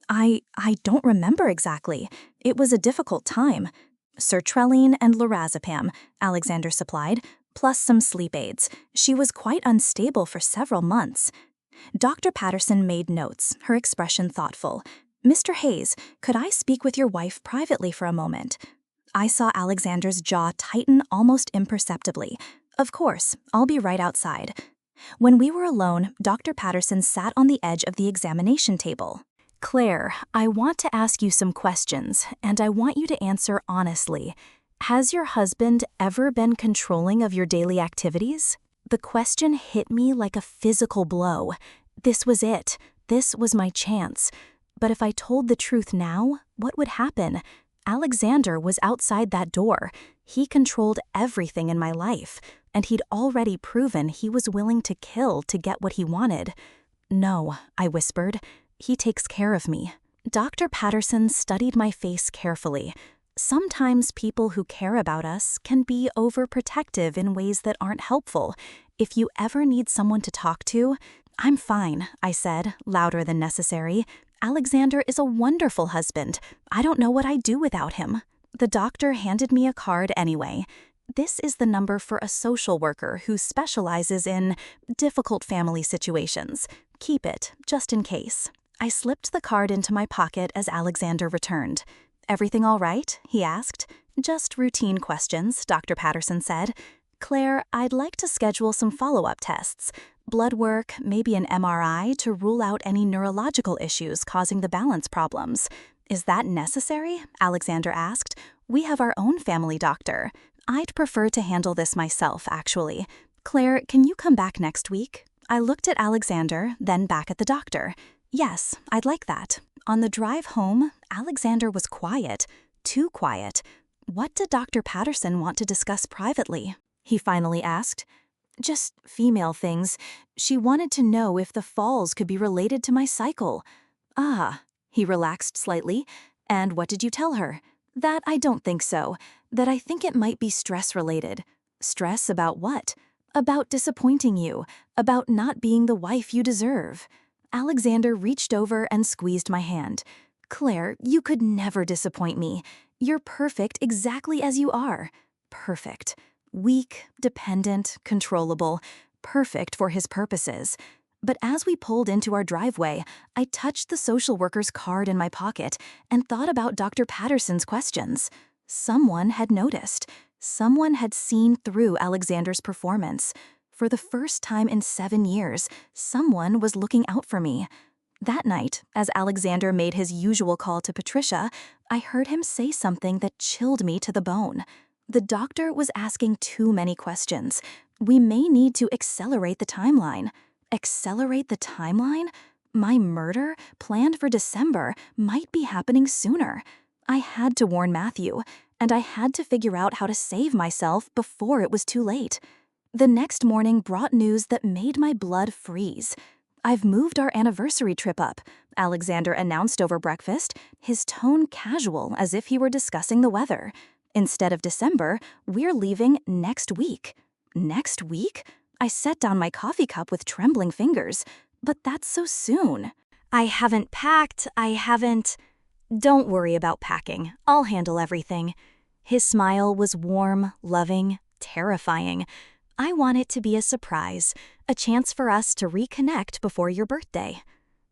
I don't remember exactly. It was a difficult time." "Sertraline and lorazepam," Alexander supplied, "plus some sleep aids. She was quite unstable for several months." Dr. Patterson made notes, her expression thoughtful. "Mr. Hayes, could I speak with your wife privately for a moment?" I saw Alexander's jaw tighten almost imperceptibly. "Of course, I'll be right outside." When we were alone, Dr. Patterson sat on the edge of the examination table. "Claire, I want to ask you some questions, and I want you to answer honestly. Has your husband ever been controlling of your daily activities?" The question hit me like a physical blow. This was it. This was my chance. But if I told the truth now, what would happen? Alexander was outside that door. He controlled everything in my life, and he'd already proven he was willing to kill to get what he wanted. "No," I whispered. "He takes care of me." Dr. Patterson studied my face carefully. Sometimes people who care about us can be overprotective in ways that aren't helpful. If you ever need someone to talk to— "I'm fine," I said, louder than necessary. "Alexander is a wonderful husband. I don't know what I'd do without him." The doctor handed me a card anyway. "This is the number for a social worker who specializes in difficult family situations. Keep it, just in case." I slipped the card into my pocket as Alexander returned. "Everything all right?" he asked. "Just routine questions," Dr. Patterson said. "Claire, I'd like to schedule some follow-up tests. Blood work, maybe an MRI to rule out any neurological issues causing the balance problems." "Is that necessary?" Alexander asked. "We have our own family doctor." "I'd prefer to handle this myself, actually. Claire, can you come back next week?" I looked at Alexander, then back at the doctor. "Yes, I'd like that." On the drive home, Alexander was quiet. Too quiet. "What did Dr. Patterson want to discuss privately?" he finally asked. "Just female things. She wanted to know if the falls could be related to my cycle." "Ah," he relaxed slightly. "And what did you tell her?" "That I don't think so. That I think it might be stress-related." "Stress about what?" "About disappointing you. About not being the wife you deserve." Alexander reached over and squeezed my hand. "Claire, you could never disappoint me. You're perfect exactly as you are." Perfect. Weak, dependent, controllable. Perfect for his purposes. But as we pulled into our driveway, I touched the social worker's card in my pocket and thought about Dr. Patterson's questions. Someone had noticed. Someone had seen through Alexander's performance. For the first time in 7 years, someone was looking out for me. That night, as Alexander made his usual call to Patricia, I heard him say something that chilled me to the bone. The doctor was asking too many questions. We may need to accelerate the timeline. Accelerate the timeline? My murder, planned for December, might be happening sooner. I had to warn Matthew, and I had to figure out how to save myself before it was too late. The next morning brought news that made my blood freeze. "I've moved our anniversary trip up," Alexander announced over breakfast, his tone casual as if he were discussing the weather. "Instead of December, we're leaving next week." Next week? I set down my coffee cup with trembling fingers. But that's so soon. "I haven't packed, I haven't—" "Don't worry about packing. I'll handle everything." His smile was warm, loving, terrifying. "I want it to be a surprise, a chance for us to reconnect before your birthday."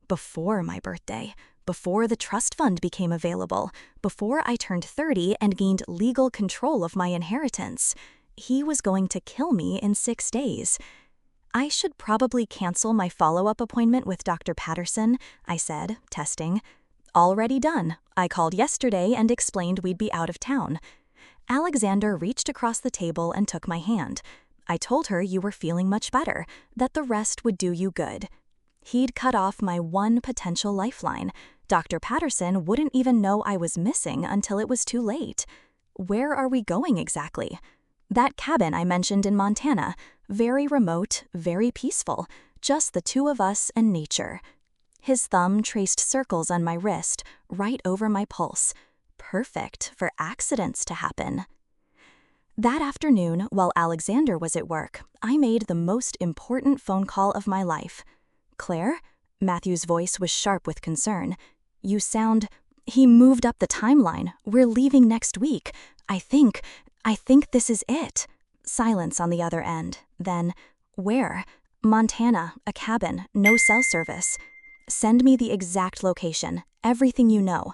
Before my birthday. Before the trust fund became available. Before I turned 30 and gained legal control of my inheritance. He was going to kill me in 6 days. "I should probably cancel my follow-up appointment with Dr. Patterson," I said, testing. "Already done. I called yesterday and explained we'd be out of town." Alexander reached across the table and took my hand. "I told her you were feeling much better, that the rest would do you good." He'd cut off my one potential lifeline. Dr. Patterson wouldn't even know I was missing until it was too late. Where are we going exactly? That cabin I mentioned in Montana. Very remote, very peaceful, just the two of us and nature. His thumb traced circles on my wrist, right over my pulse. Perfect for accidents to happen. That afternoon, while Alexander was at work, I made the most important phone call of my life. "Claire?" Matthew's voice was sharp with concern. "You sound—" "He moved up the timeline. We're leaving next week. I think this is it." Silence on the other end. Then, "Where?" "Montana, a cabin, no cell service." "Send me the exact location, everything you know."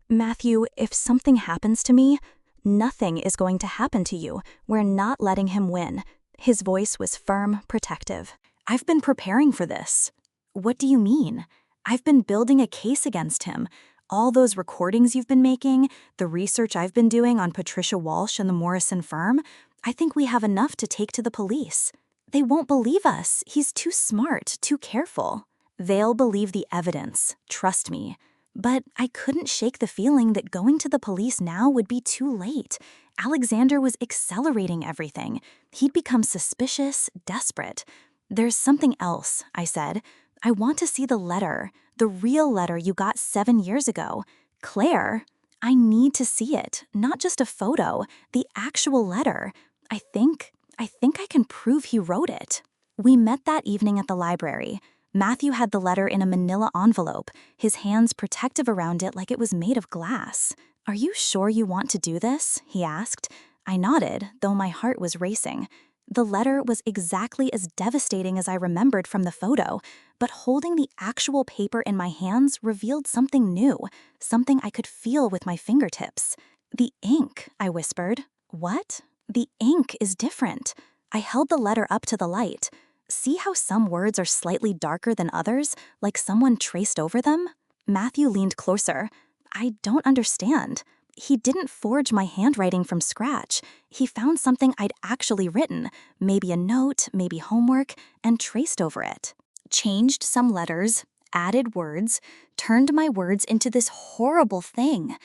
"Matthew, if something happens to me—" "Nothing is going to happen to you. We're not letting him win." His voice was firm, protective. "I've been preparing for this." "What do you mean?" "I've been building a case against him. All those recordings you've been making, the research I've been doing on Patricia Walsh and the Morrison firm, I think we have enough to take to the police." "They won't believe us. He's too smart, too careful." "They'll believe the evidence, trust me." But I couldn't shake the feeling that going to the police now would be too late. Alexander was accelerating everything. He'd become suspicious, desperate. "There's something else," I said. "I want to see the letter, the real letter you got 7 years ago." "Claire, I need to see it, not just a photo, the actual letter. I think I can prove he wrote it." We met that evening at the library. Matthew had the letter in a manila envelope, his hands protective around it like it was made of glass. "Are you sure you want to do this?" he asked. I nodded, though my heart was racing. The letter was exactly as devastating as I remembered from the photo, but holding the actual paper in my hands revealed something new, something I could feel with my fingertips. "The ink," I whispered. "What?" "The ink is different." I held the letter up to the light. "See how some words are slightly darker than others, like someone traced over them?" Matthew leaned closer. "I don't understand." "He didn't forge my handwriting from scratch. He found something I'd actually written, maybe a note, maybe homework, and traced over it. Changed some letters, added words, turned my words into this horrible thing."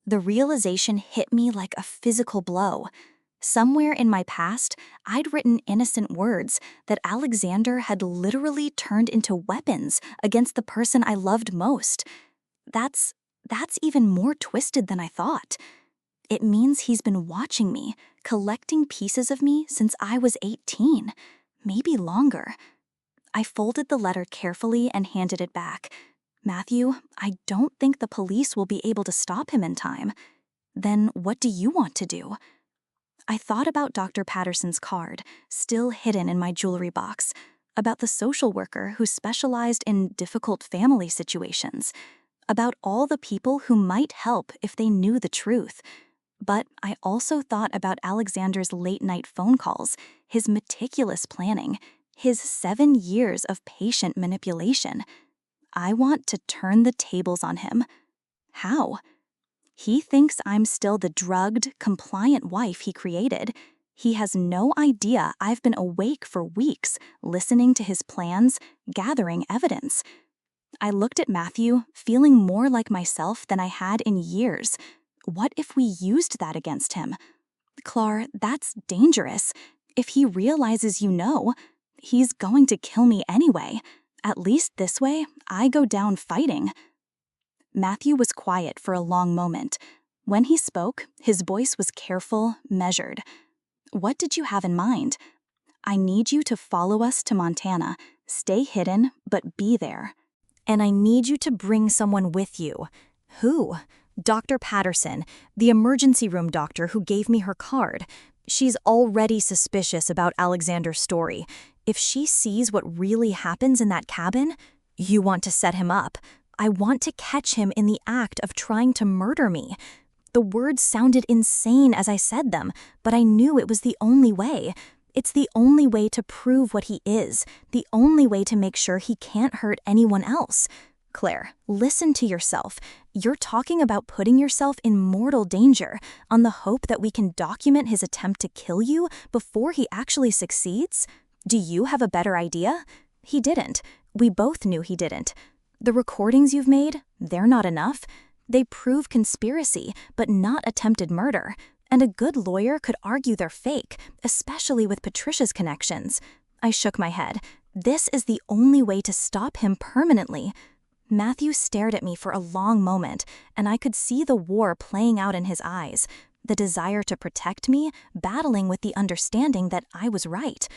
The realization hit me like a physical blow. Somewhere in my past, I'd written innocent words that Alexander had literally turned into weapons against the person I loved most. That's even more twisted than I thought. It means he's been watching me, collecting pieces of me since I was 18, maybe longer. I folded the letter carefully and handed it back. "Matthew, I don't think the police will be able to stop him in time." "Then what do you want to do?" I thought about Dr. Patterson's card, still hidden in my jewelry box, about the social worker who specialized in difficult family situations, about all the people who might help if they knew the truth. But I also thought about Alexander's late-night phone calls, his meticulous planning, his 7 years of patient manipulation. I want to turn the tables on him. How? He thinks I'm still the drugged, compliant wife he created. He has no idea I've been awake for weeks, listening to his plans, gathering evidence. I looked at Matthew, feeling more like myself than I had in years. What if we used that against him? Clar, that's dangerous. If he realizes you know, he's going to kill me anyway. At least this way, I go down fighting. Matthew was quiet for a long moment. When he spoke, his voice was careful, measured. What did you have in mind? I need you to follow us to Montana. Stay hidden, but be there. And I need you to bring someone with you. Who? Dr. Patterson, the emergency room doctor who gave me her card. She's already suspicious about Alexander's story. If she sees what really happens in that cabin, you want to set him up. I want to catch him in the act of trying to murder me. The words sounded insane as I said them, but I knew it was the only way. It's the only way to prove what he is, the only way to make sure he can't hurt anyone else. Claire, listen to yourself. You're talking about putting yourself in mortal danger on the hope that we can document his attempt to kill you before he actually succeeds? Do you have a better idea? He didn't. We both knew he didn't. The recordings you've made, they're not enough. They prove conspiracy, but not attempted murder. And a good lawyer could argue they're fake, especially with Patricia's connections. I shook my head. This is the only way to stop him permanently. Matthew stared at me for a long moment, and I could see the war playing out in his eyes, the desire to protect me, battling with the understanding that I was right.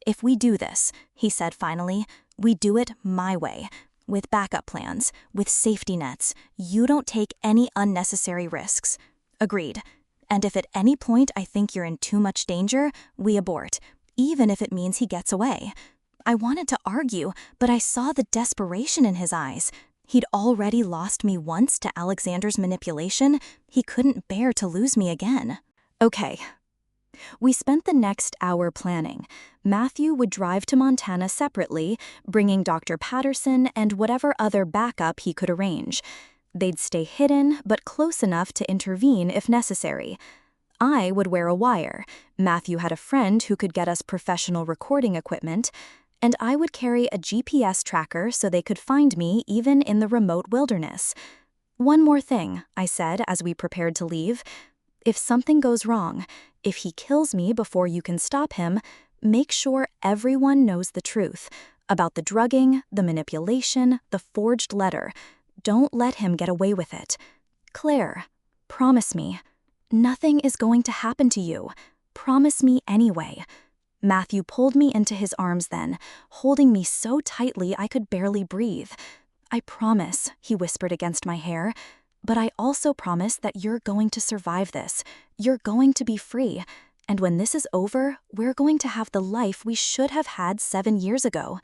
If we do this, he said finally, we do it my way. With backup plans, with safety nets, you don't take any unnecessary risks. Agreed. And if at any point I think you're in too much danger, we abort, even if it means he gets away. I wanted to argue, but I saw the desperation in his eyes. He'd already lost me once to Alexander's manipulation. He couldn't bear to lose me again. Okay. We spent the next hour planning. Matthew would drive to Montana separately, bringing Dr. Patterson and whatever other backup he could arrange. They'd stay hidden, but close enough to intervene if necessary. I would wear a wire. Matthew had a friend who could get us professional recording equipment, and I would carry a GPS tracker so they could find me even in the remote wilderness. One more thing, I said as we prepared to leave. If something goes wrong, if he kills me before you can stop him, make sure everyone knows the truth about the drugging, the manipulation, the forged letter. Don't let him get away with it. Claire, promise me. Nothing is going to happen to you. Promise me anyway. Matthew pulled me into his arms then, holding me so tightly I could barely breathe. I promise, he whispered against my hair. But I also promise that you're going to survive this. You're going to be free. And when this is over, we're going to have the life we should have had 7 years ago.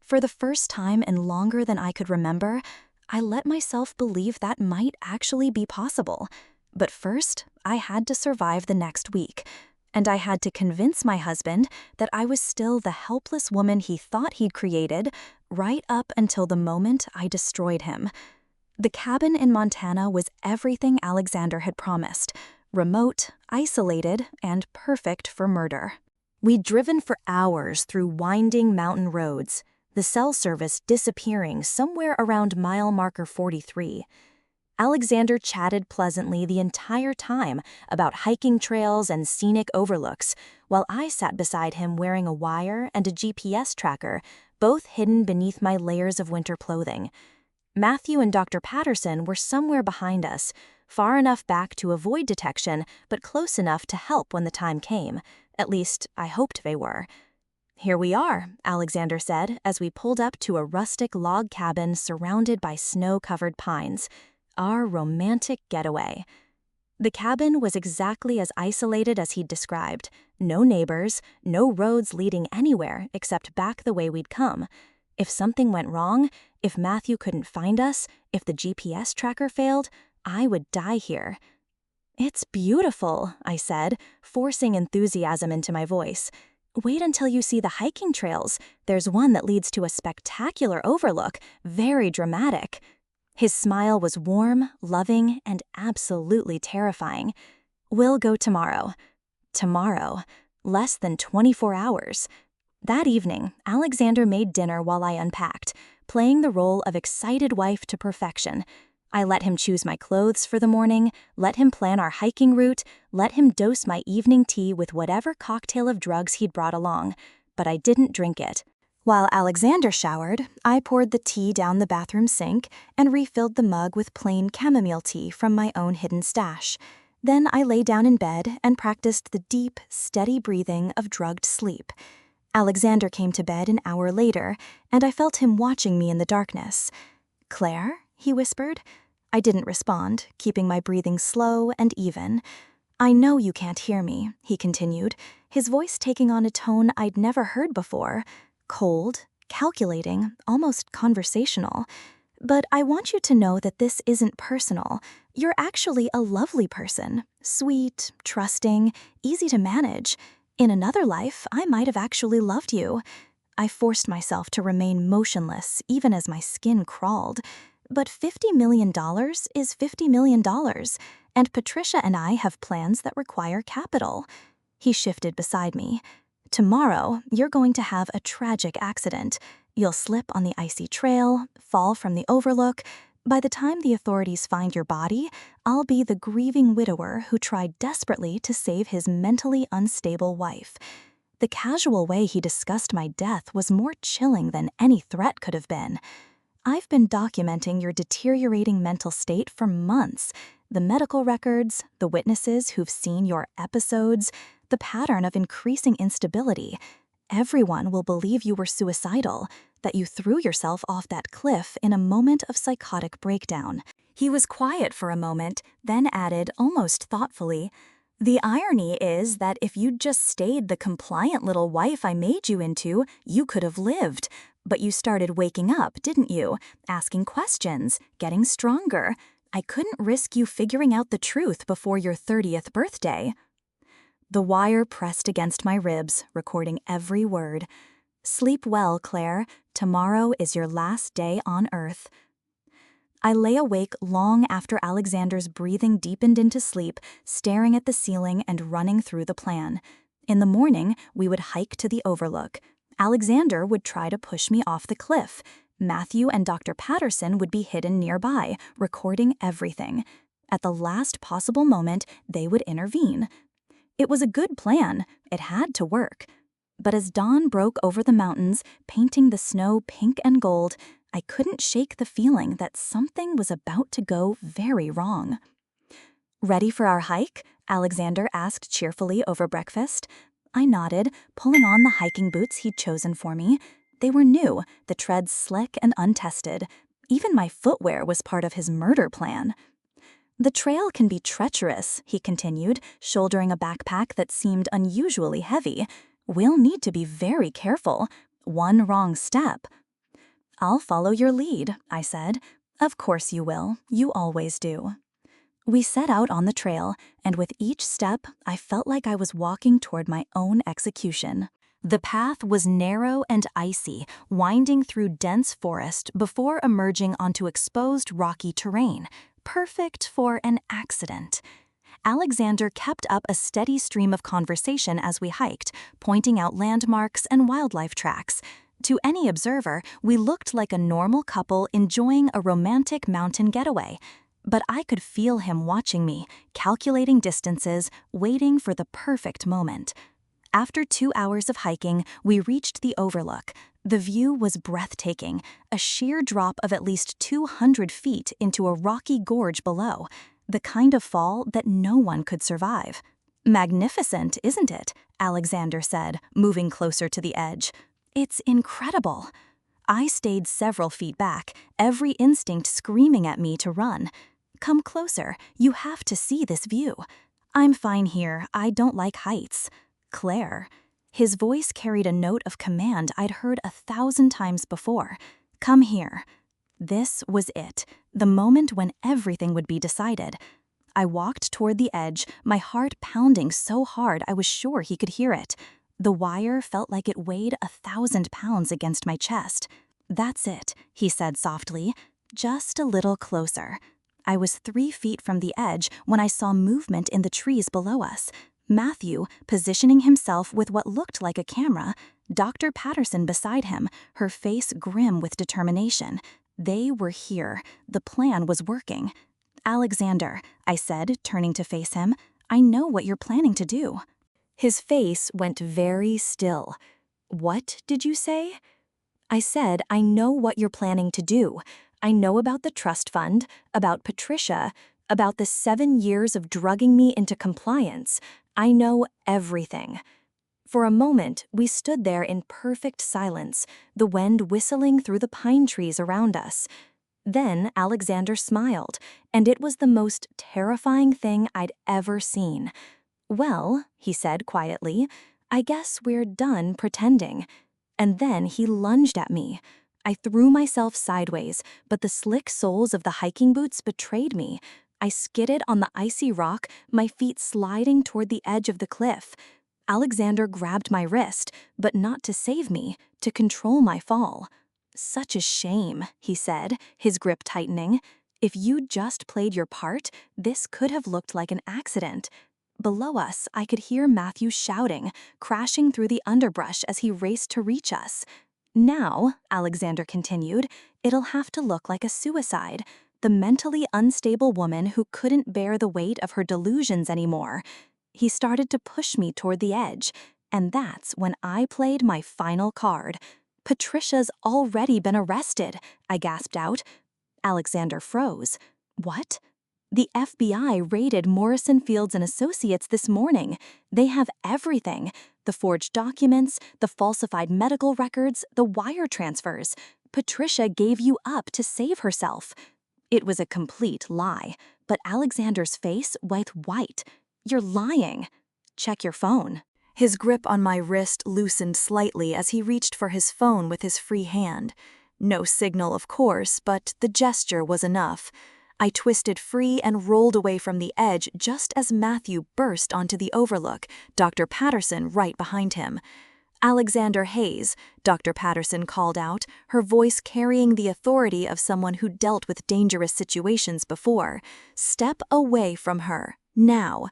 For the first time in longer than I could remember, I let myself believe that might actually be possible. But first, I had to survive the next week. And I had to convince my husband that I was still the helpless woman he thought he'd created, right up until the moment I destroyed him. The cabin in Montana was everything Alexander had promised: remote, isolated, and perfect for murder. We'd driven for hours through winding mountain roads, the cell service disappearing somewhere around mile marker 43. Alexander chatted pleasantly the entire time about hiking trails and scenic overlooks, while I sat beside him wearing a wire and a GPS tracker, both hidden beneath my layers of winter clothing. Matthew and Dr. Patterson were somewhere behind us, far enough back to avoid detection, but close enough to help when the time came. At least, I hoped they were. Here we are, Alexander said, as we pulled up to a rustic log cabin surrounded by snow-covered pines. Our romantic getaway. The cabin was exactly as isolated as he'd described. No neighbors, no roads leading anywhere except back the way we'd come. If something went wrong, if Matthew couldn't find us, if the GPS tracker failed, I would die here. It's beautiful, I said, forcing enthusiasm into my voice. Wait until you see the hiking trails. There's one that leads to a spectacular overlook, very dramatic. His smile was warm, loving, and absolutely terrifying. We'll go tomorrow. Tomorrow. Less than 24 hours. That evening, Alexander made dinner while I unpacked, playing the role of excited wife to perfection. I let him choose my clothes for the morning, let him plan our hiking route, let him dose my evening tea with whatever cocktail of drugs he'd brought along, but I didn't drink it. While Alexander showered, I poured the tea down the bathroom sink and refilled the mug with plain chamomile tea from my own hidden stash. Then I lay down in bed and practiced the deep, steady breathing of drugged sleep. Alexander came to bed an hour later, and I felt him watching me in the darkness. "Claire?" he whispered. I didn't respond, keeping my breathing slow and even. "I know you can't hear me," he continued, his voice taking on a tone I'd never heard before. Cold, calculating, almost conversational. "But I want you to know that this isn't personal. You're actually a lovely person. Sweet, trusting, easy to manage. In another life, I might have actually loved you." I forced myself to remain motionless, even as my skin crawled. But $50 million is $50 million, and Patricia and I have plans that require capital. He shifted beside me. "Tomorrow, you're going to have a tragic accident. You'll slip on the icy trail, fall from the overlook. By the time the authorities find your body, I'll be the grieving widower who tried desperately to save his mentally unstable wife." The casual way he discussed my death was more chilling than any threat could have been. "I've been documenting your deteriorating mental state for months. The medical records, the witnesses who've seen your episodes, the pattern of increasing instability. Everyone will believe you were suicidal, that you threw yourself off that cliff in a moment of psychotic breakdown." He was quiet for a moment, then added almost thoughtfully, "The irony is that if you'd just stayed the compliant little wife I made you into, you could have lived. But you started waking up, didn't you? Asking questions, getting stronger. I couldn't risk you figuring out the truth before your 30th birthday." The wire pressed against my ribs, recording every word. "Sleep well, Claire. Tomorrow is your last day on Earth." I lay awake long after Alexander's breathing deepened into sleep, staring at the ceiling and running through the plan. In the morning, we would hike to the overlook. Alexander would try to push me off the cliff. Matthew and Dr. Patterson would be hidden nearby, recording everything. At the last possible moment, they would intervene. It was a good plan. It had to work. But as dawn broke over the mountains, painting the snow pink and gold, I couldn't shake the feeling that something was about to go very wrong. "Ready for our hike?" Alexander asked cheerfully over breakfast. I nodded, pulling on the hiking boots he'd chosen for me. They were new, the treads slick and untested. Even my footwear was part of his murder plan. "The trail can be treacherous," he continued, shouldering a backpack that seemed unusually heavy. "We'll need to be very careful. One wrong step." "I'll follow your lead," I said. "Of course you will. You always do." We set out on the trail, and with each step, I felt like I was walking toward my own execution. The path was narrow and icy, winding through dense forest before emerging onto exposed rocky terrain, perfect for an accident. Alexander kept up a steady stream of conversation as we hiked, pointing out landmarks and wildlife tracks. To any observer, we looked like a normal couple enjoying a romantic mountain getaway. But I could feel him watching me, calculating distances, waiting for the perfect moment. After 2 hours of hiking, we reached the overlook. The view was breathtaking, a sheer drop of at least 200 feet into a rocky gorge below, the kind of fall that no one could survive. "Magnificent, isn't it?" Alexander said, moving closer to the edge. "It's incredible." I stayed several feet back, every instinct screaming at me to run. "Come closer, you have to see this view." "I'm fine here, I don't like heights." "Claire." His voice carried a note of command I'd heard 1,000 times before. "Come here." This was it, the moment when everything would be decided. I walked toward the edge, my heart pounding so hard I was sure he could hear it. The wire felt like it weighed 1,000 pounds against my chest. "That's it," he said softly. "Just a little closer." I was 3 feet from the edge when I saw movement in the trees below us. Matthew, positioning himself with what looked like a camera, Dr. Patterson beside him, her face grim with determination. They were here. The plan was working. "Alexander," I said, turning to face him, "I know what you're planning to do." His face went very still. "What did you say?" I said, "I know what you're planning to do. I know about the trust fund, about Patricia, about the 7 years of drugging me into compliance. I know everything." For a moment, we stood there in perfect silence, the wind whistling through the pine trees around us. Then Alexander smiled, and it was the most terrifying thing I'd ever seen. "Well," he said quietly, "I guess we're done pretending." And then he lunged at me. I threw myself sideways, but the slick soles of the hiking boots betrayed me. I skidded on the icy rock, my feet sliding toward the edge of the cliff. Alexander grabbed my wrist, but not to save me, to control my fall. "Such a shame," he said, his grip tightening. "If you'd just played your part, this could have looked like an accident." Below us, I could hear Matthew shouting, crashing through the underbrush as he raced to reach us. "Now," Alexander continued, "it'll have to look like a suicide. The mentally unstable woman who couldn't bear the weight of her delusions anymore." He started to push me toward the edge, and that's when I played my final card. "Patricia's already been arrested," I gasped out. Alexander froze. "What?" "The FBI raided Morrison Fields and Associates this morning. They have everything. The forged documents, the falsified medical records, the wire transfers. Patricia gave you up to save herself." It was a complete lie, but Alexander's face went white. "You're lying." "Check your phone." His grip on my wrist loosened slightly as he reached for his phone with his free hand. No signal, of course, but the gesture was enough. I twisted free and rolled away from the edge just as Matthew burst onto the overlook, Dr. Patterson right behind him. "Alexander Hayes," Dr. Patterson called out, her voice carrying the authority of someone who dealt with dangerous situations before. "Step away from her, now."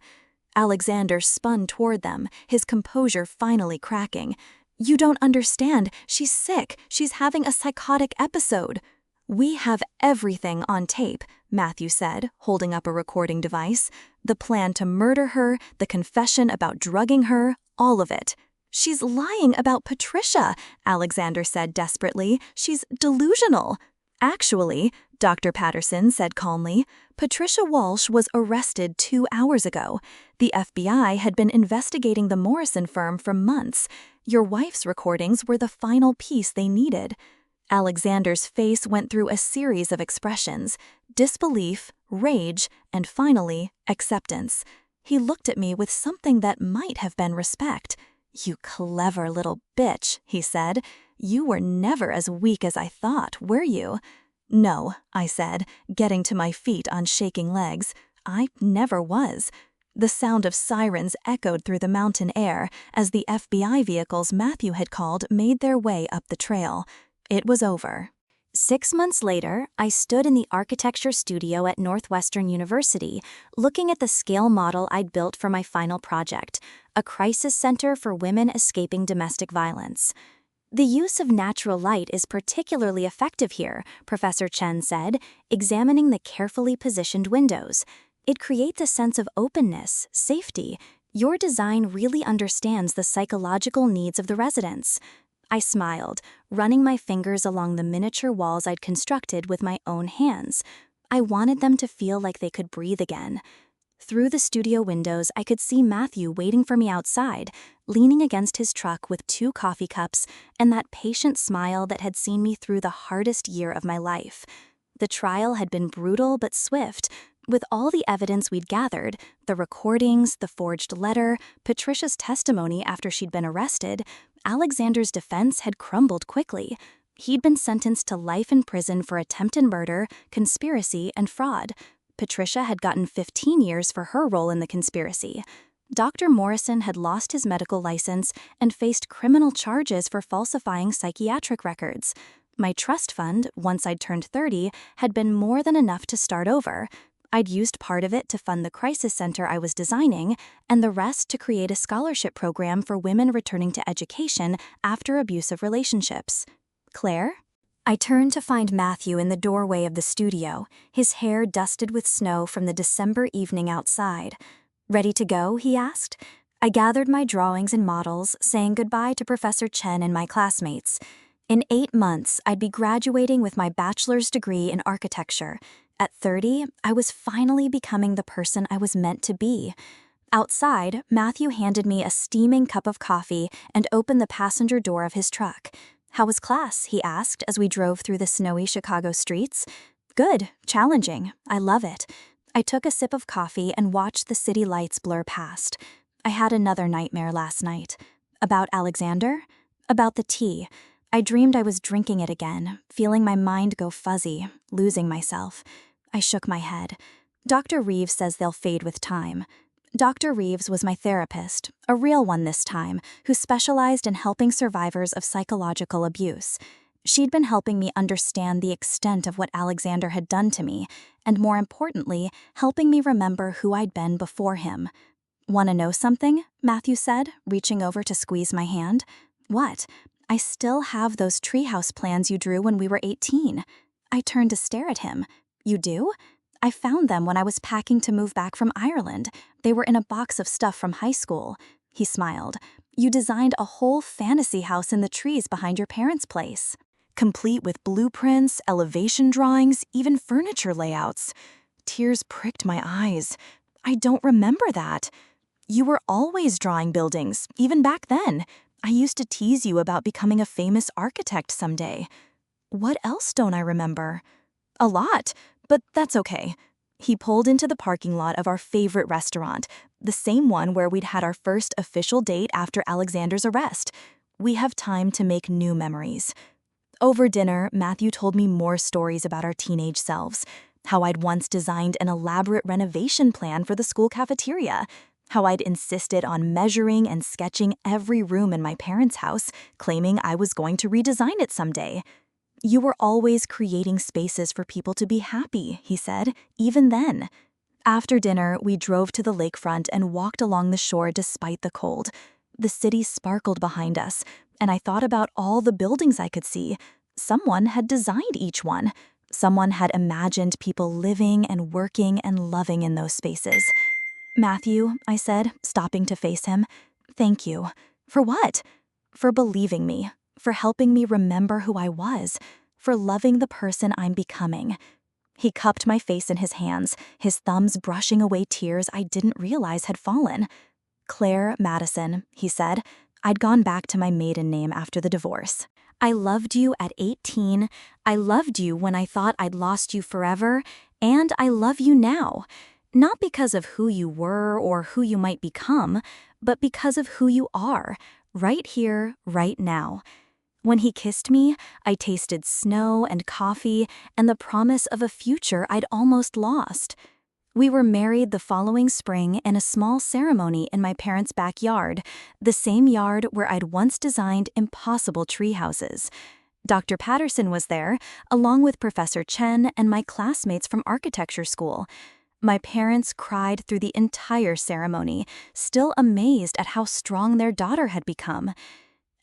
Alexander spun toward them, his composure finally cracking. "You don't understand. She's sick. She's having a psychotic episode." "We have everything on tape," Matthew said, holding up a recording device. "The plan to murder her, the confession about drugging her, all of it." "She's lying about Patricia," Alexander said desperately. "She's delusional." "Actually," Dr. Patterson said calmly, "Patricia Walsh was arrested 2 hours ago. The FBI had been investigating the Morrison firm for months. Your wife's recordings were the final piece they needed." Alexander's face went through a series of expressions: disbelief, rage, and finally, acceptance. He looked at me with something that might have been respect. "You clever little bitch," he said. "You were never as weak as I thought, were you?" "No," I said, getting to my feet on shaking legs. "I never was." The sound of sirens echoed through the mountain air as the FBI vehicles Matthew had called made their way up the trail. It was over. 6 months later, I stood in the architecture studio at Northwestern University, looking at the scale model I'd built for my final project, a crisis center for women escaping domestic violence. "The use of natural light is particularly effective here," Professor Chen said, examining the carefully positioned windows. "It creates a sense of openness, safety. Your design really understands the psychological needs of the residents." I smiled, running my fingers along the miniature walls I'd constructed with my own hands. I wanted them to feel like they could breathe again. Through the studio windows, I could see Matthew waiting for me outside, leaning against his truck with 2 coffee cups and that patient smile that had seen me through the hardest year of my life. The trial had been brutal but swift. With all the evidence we'd gathered, the recordings, the forged letter, Patricia's testimony after she'd been arrested, Alexander's defense had crumbled quickly. He'd been sentenced to life in prison for attempted murder, conspiracy, and fraud. Patricia had gotten 15 years for her role in the conspiracy. Dr. Morrison had lost his medical license and faced criminal charges for falsifying psychiatric records. My trust fund, once I'd turned 30, had been more than enough to start over. I'd used part of it to fund the crisis center I was designing, and the rest to create a scholarship program for women returning to education after abusive relationships. Claire? I turned to find Matthew in the doorway of the studio, his hair dusted with snow from the December evening outside. Ready to go, he asked. I gathered my drawings and models, saying goodbye to Professor Chen and my classmates. In 8 months, I'd be graduating with my bachelor's degree in architecture. At 30, I was finally becoming the person I was meant to be. Outside, Matthew handed me a steaming cup of coffee and opened the passenger door of his truck. How was class? He asked as we drove through the snowy Chicago streets. Good, challenging. I love it. I took a sip of coffee and watched the city lights blur past. I had another nightmare last night. About Alexander? About the tea. I dreamed I was drinking it again, feeling my mind go fuzzy, losing myself. I shook my head. Dr. Reeves says they'll fade with time. Dr. Reeves was my therapist, a real one this time, who specialized in helping survivors of psychological abuse. She'd been helping me understand the extent of what Alexander had done to me, and more importantly, helping me remember who I'd been before him. Want to know something? Matthew said, reaching over to squeeze my hand. What? I still have those treehouse plans you drew when we were 18. I turned to stare at him. You do? I found them when I was packing to move back from Ireland. They were in a box of stuff from high school. He smiled. You designed a whole fantasy house in the trees behind your parents' place, complete with blueprints, elevation drawings, even furniture layouts. Tears pricked my eyes. I don't remember that. You were always drawing buildings, even back then. I used to tease you about becoming a famous architect someday. What else don't I remember? A lot, but that's okay. He pulled into the parking lot of our favorite restaurant, the same one where we'd had our first official date after Alexander's arrest. We have time to make new memories. Over dinner, Matthew told me more stories about our teenage selves, how I'd once designed an elaborate renovation plan for the school cafeteria, how I'd insisted on measuring and sketching every room in my parents' house, claiming I was going to redesign it someday. You were always creating spaces for people to be happy, he said, even then. After dinner, we drove to the lakefront and walked along the shore despite the cold. The city sparkled behind us, and I thought about all the buildings I could see. Someone had designed each one. Someone had imagined people living and working and loving in those spaces. Matthew, I said, stopping to face him, thank you. For what? For believing me, for helping me remember who I was, for loving the person I'm becoming. He cupped my face in his hands, his thumbs brushing away tears I didn't realize had fallen. Claire Madison, he said. I'd gone back to my maiden name after the divorce. I loved you at 18, I loved you when I thought I'd lost you forever, and I love you now. Not because of who you were or who you might become, but because of who you are, right here, right now. When he kissed me, I tasted snow and coffee and the promise of a future I'd almost lost. We were married the following spring in a small ceremony in my parents' backyard, the same yard where I'd once designed impossible tree houses. Dr. Patterson was there, along with Professor Chen and my classmates from architecture school. My parents cried through the entire ceremony, still amazed at how strong their daughter had become.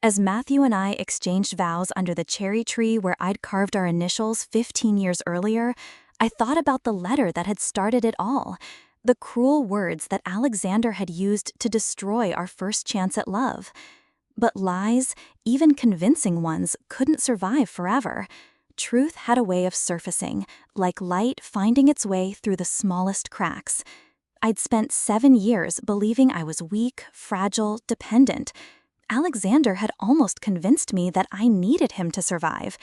As Matthew and I exchanged vows under the cherry tree where I'd carved our initials 15 years earlier, I thought about the letter that had started it all, the cruel words that Alexander had used to destroy our first chance at love. But lies, even convincing ones, couldn't survive forever. Truth had a way of surfacing, like light finding its way through the smallest cracks. I'd spent 7 years believing I was weak, fragile, dependent. Alexander had almost convinced me that I needed him to survive.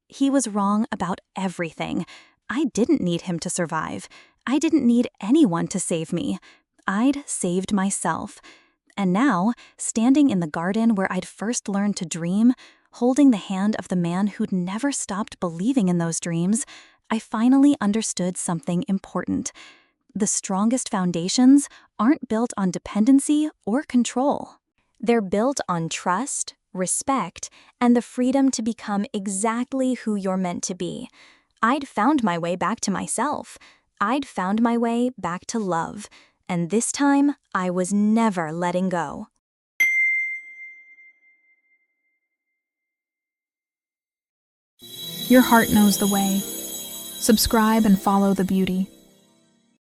He was wrong about everything. I didn't need him to survive. I didn't need anyone to save me. I'd saved myself. And now, standing in the garden where I'd first learned to dream, holding the hand of the man who'd never stopped believing in those dreams, I finally understood something important. The strongest foundations aren't built on dependency or control. They're built on trust, respect, and the freedom to become exactly who you're meant to be. I'd found my way back to myself. I'd found my way back to love. And this time, I was never letting go. Your heart knows the way. Subscribe and follow the beauty.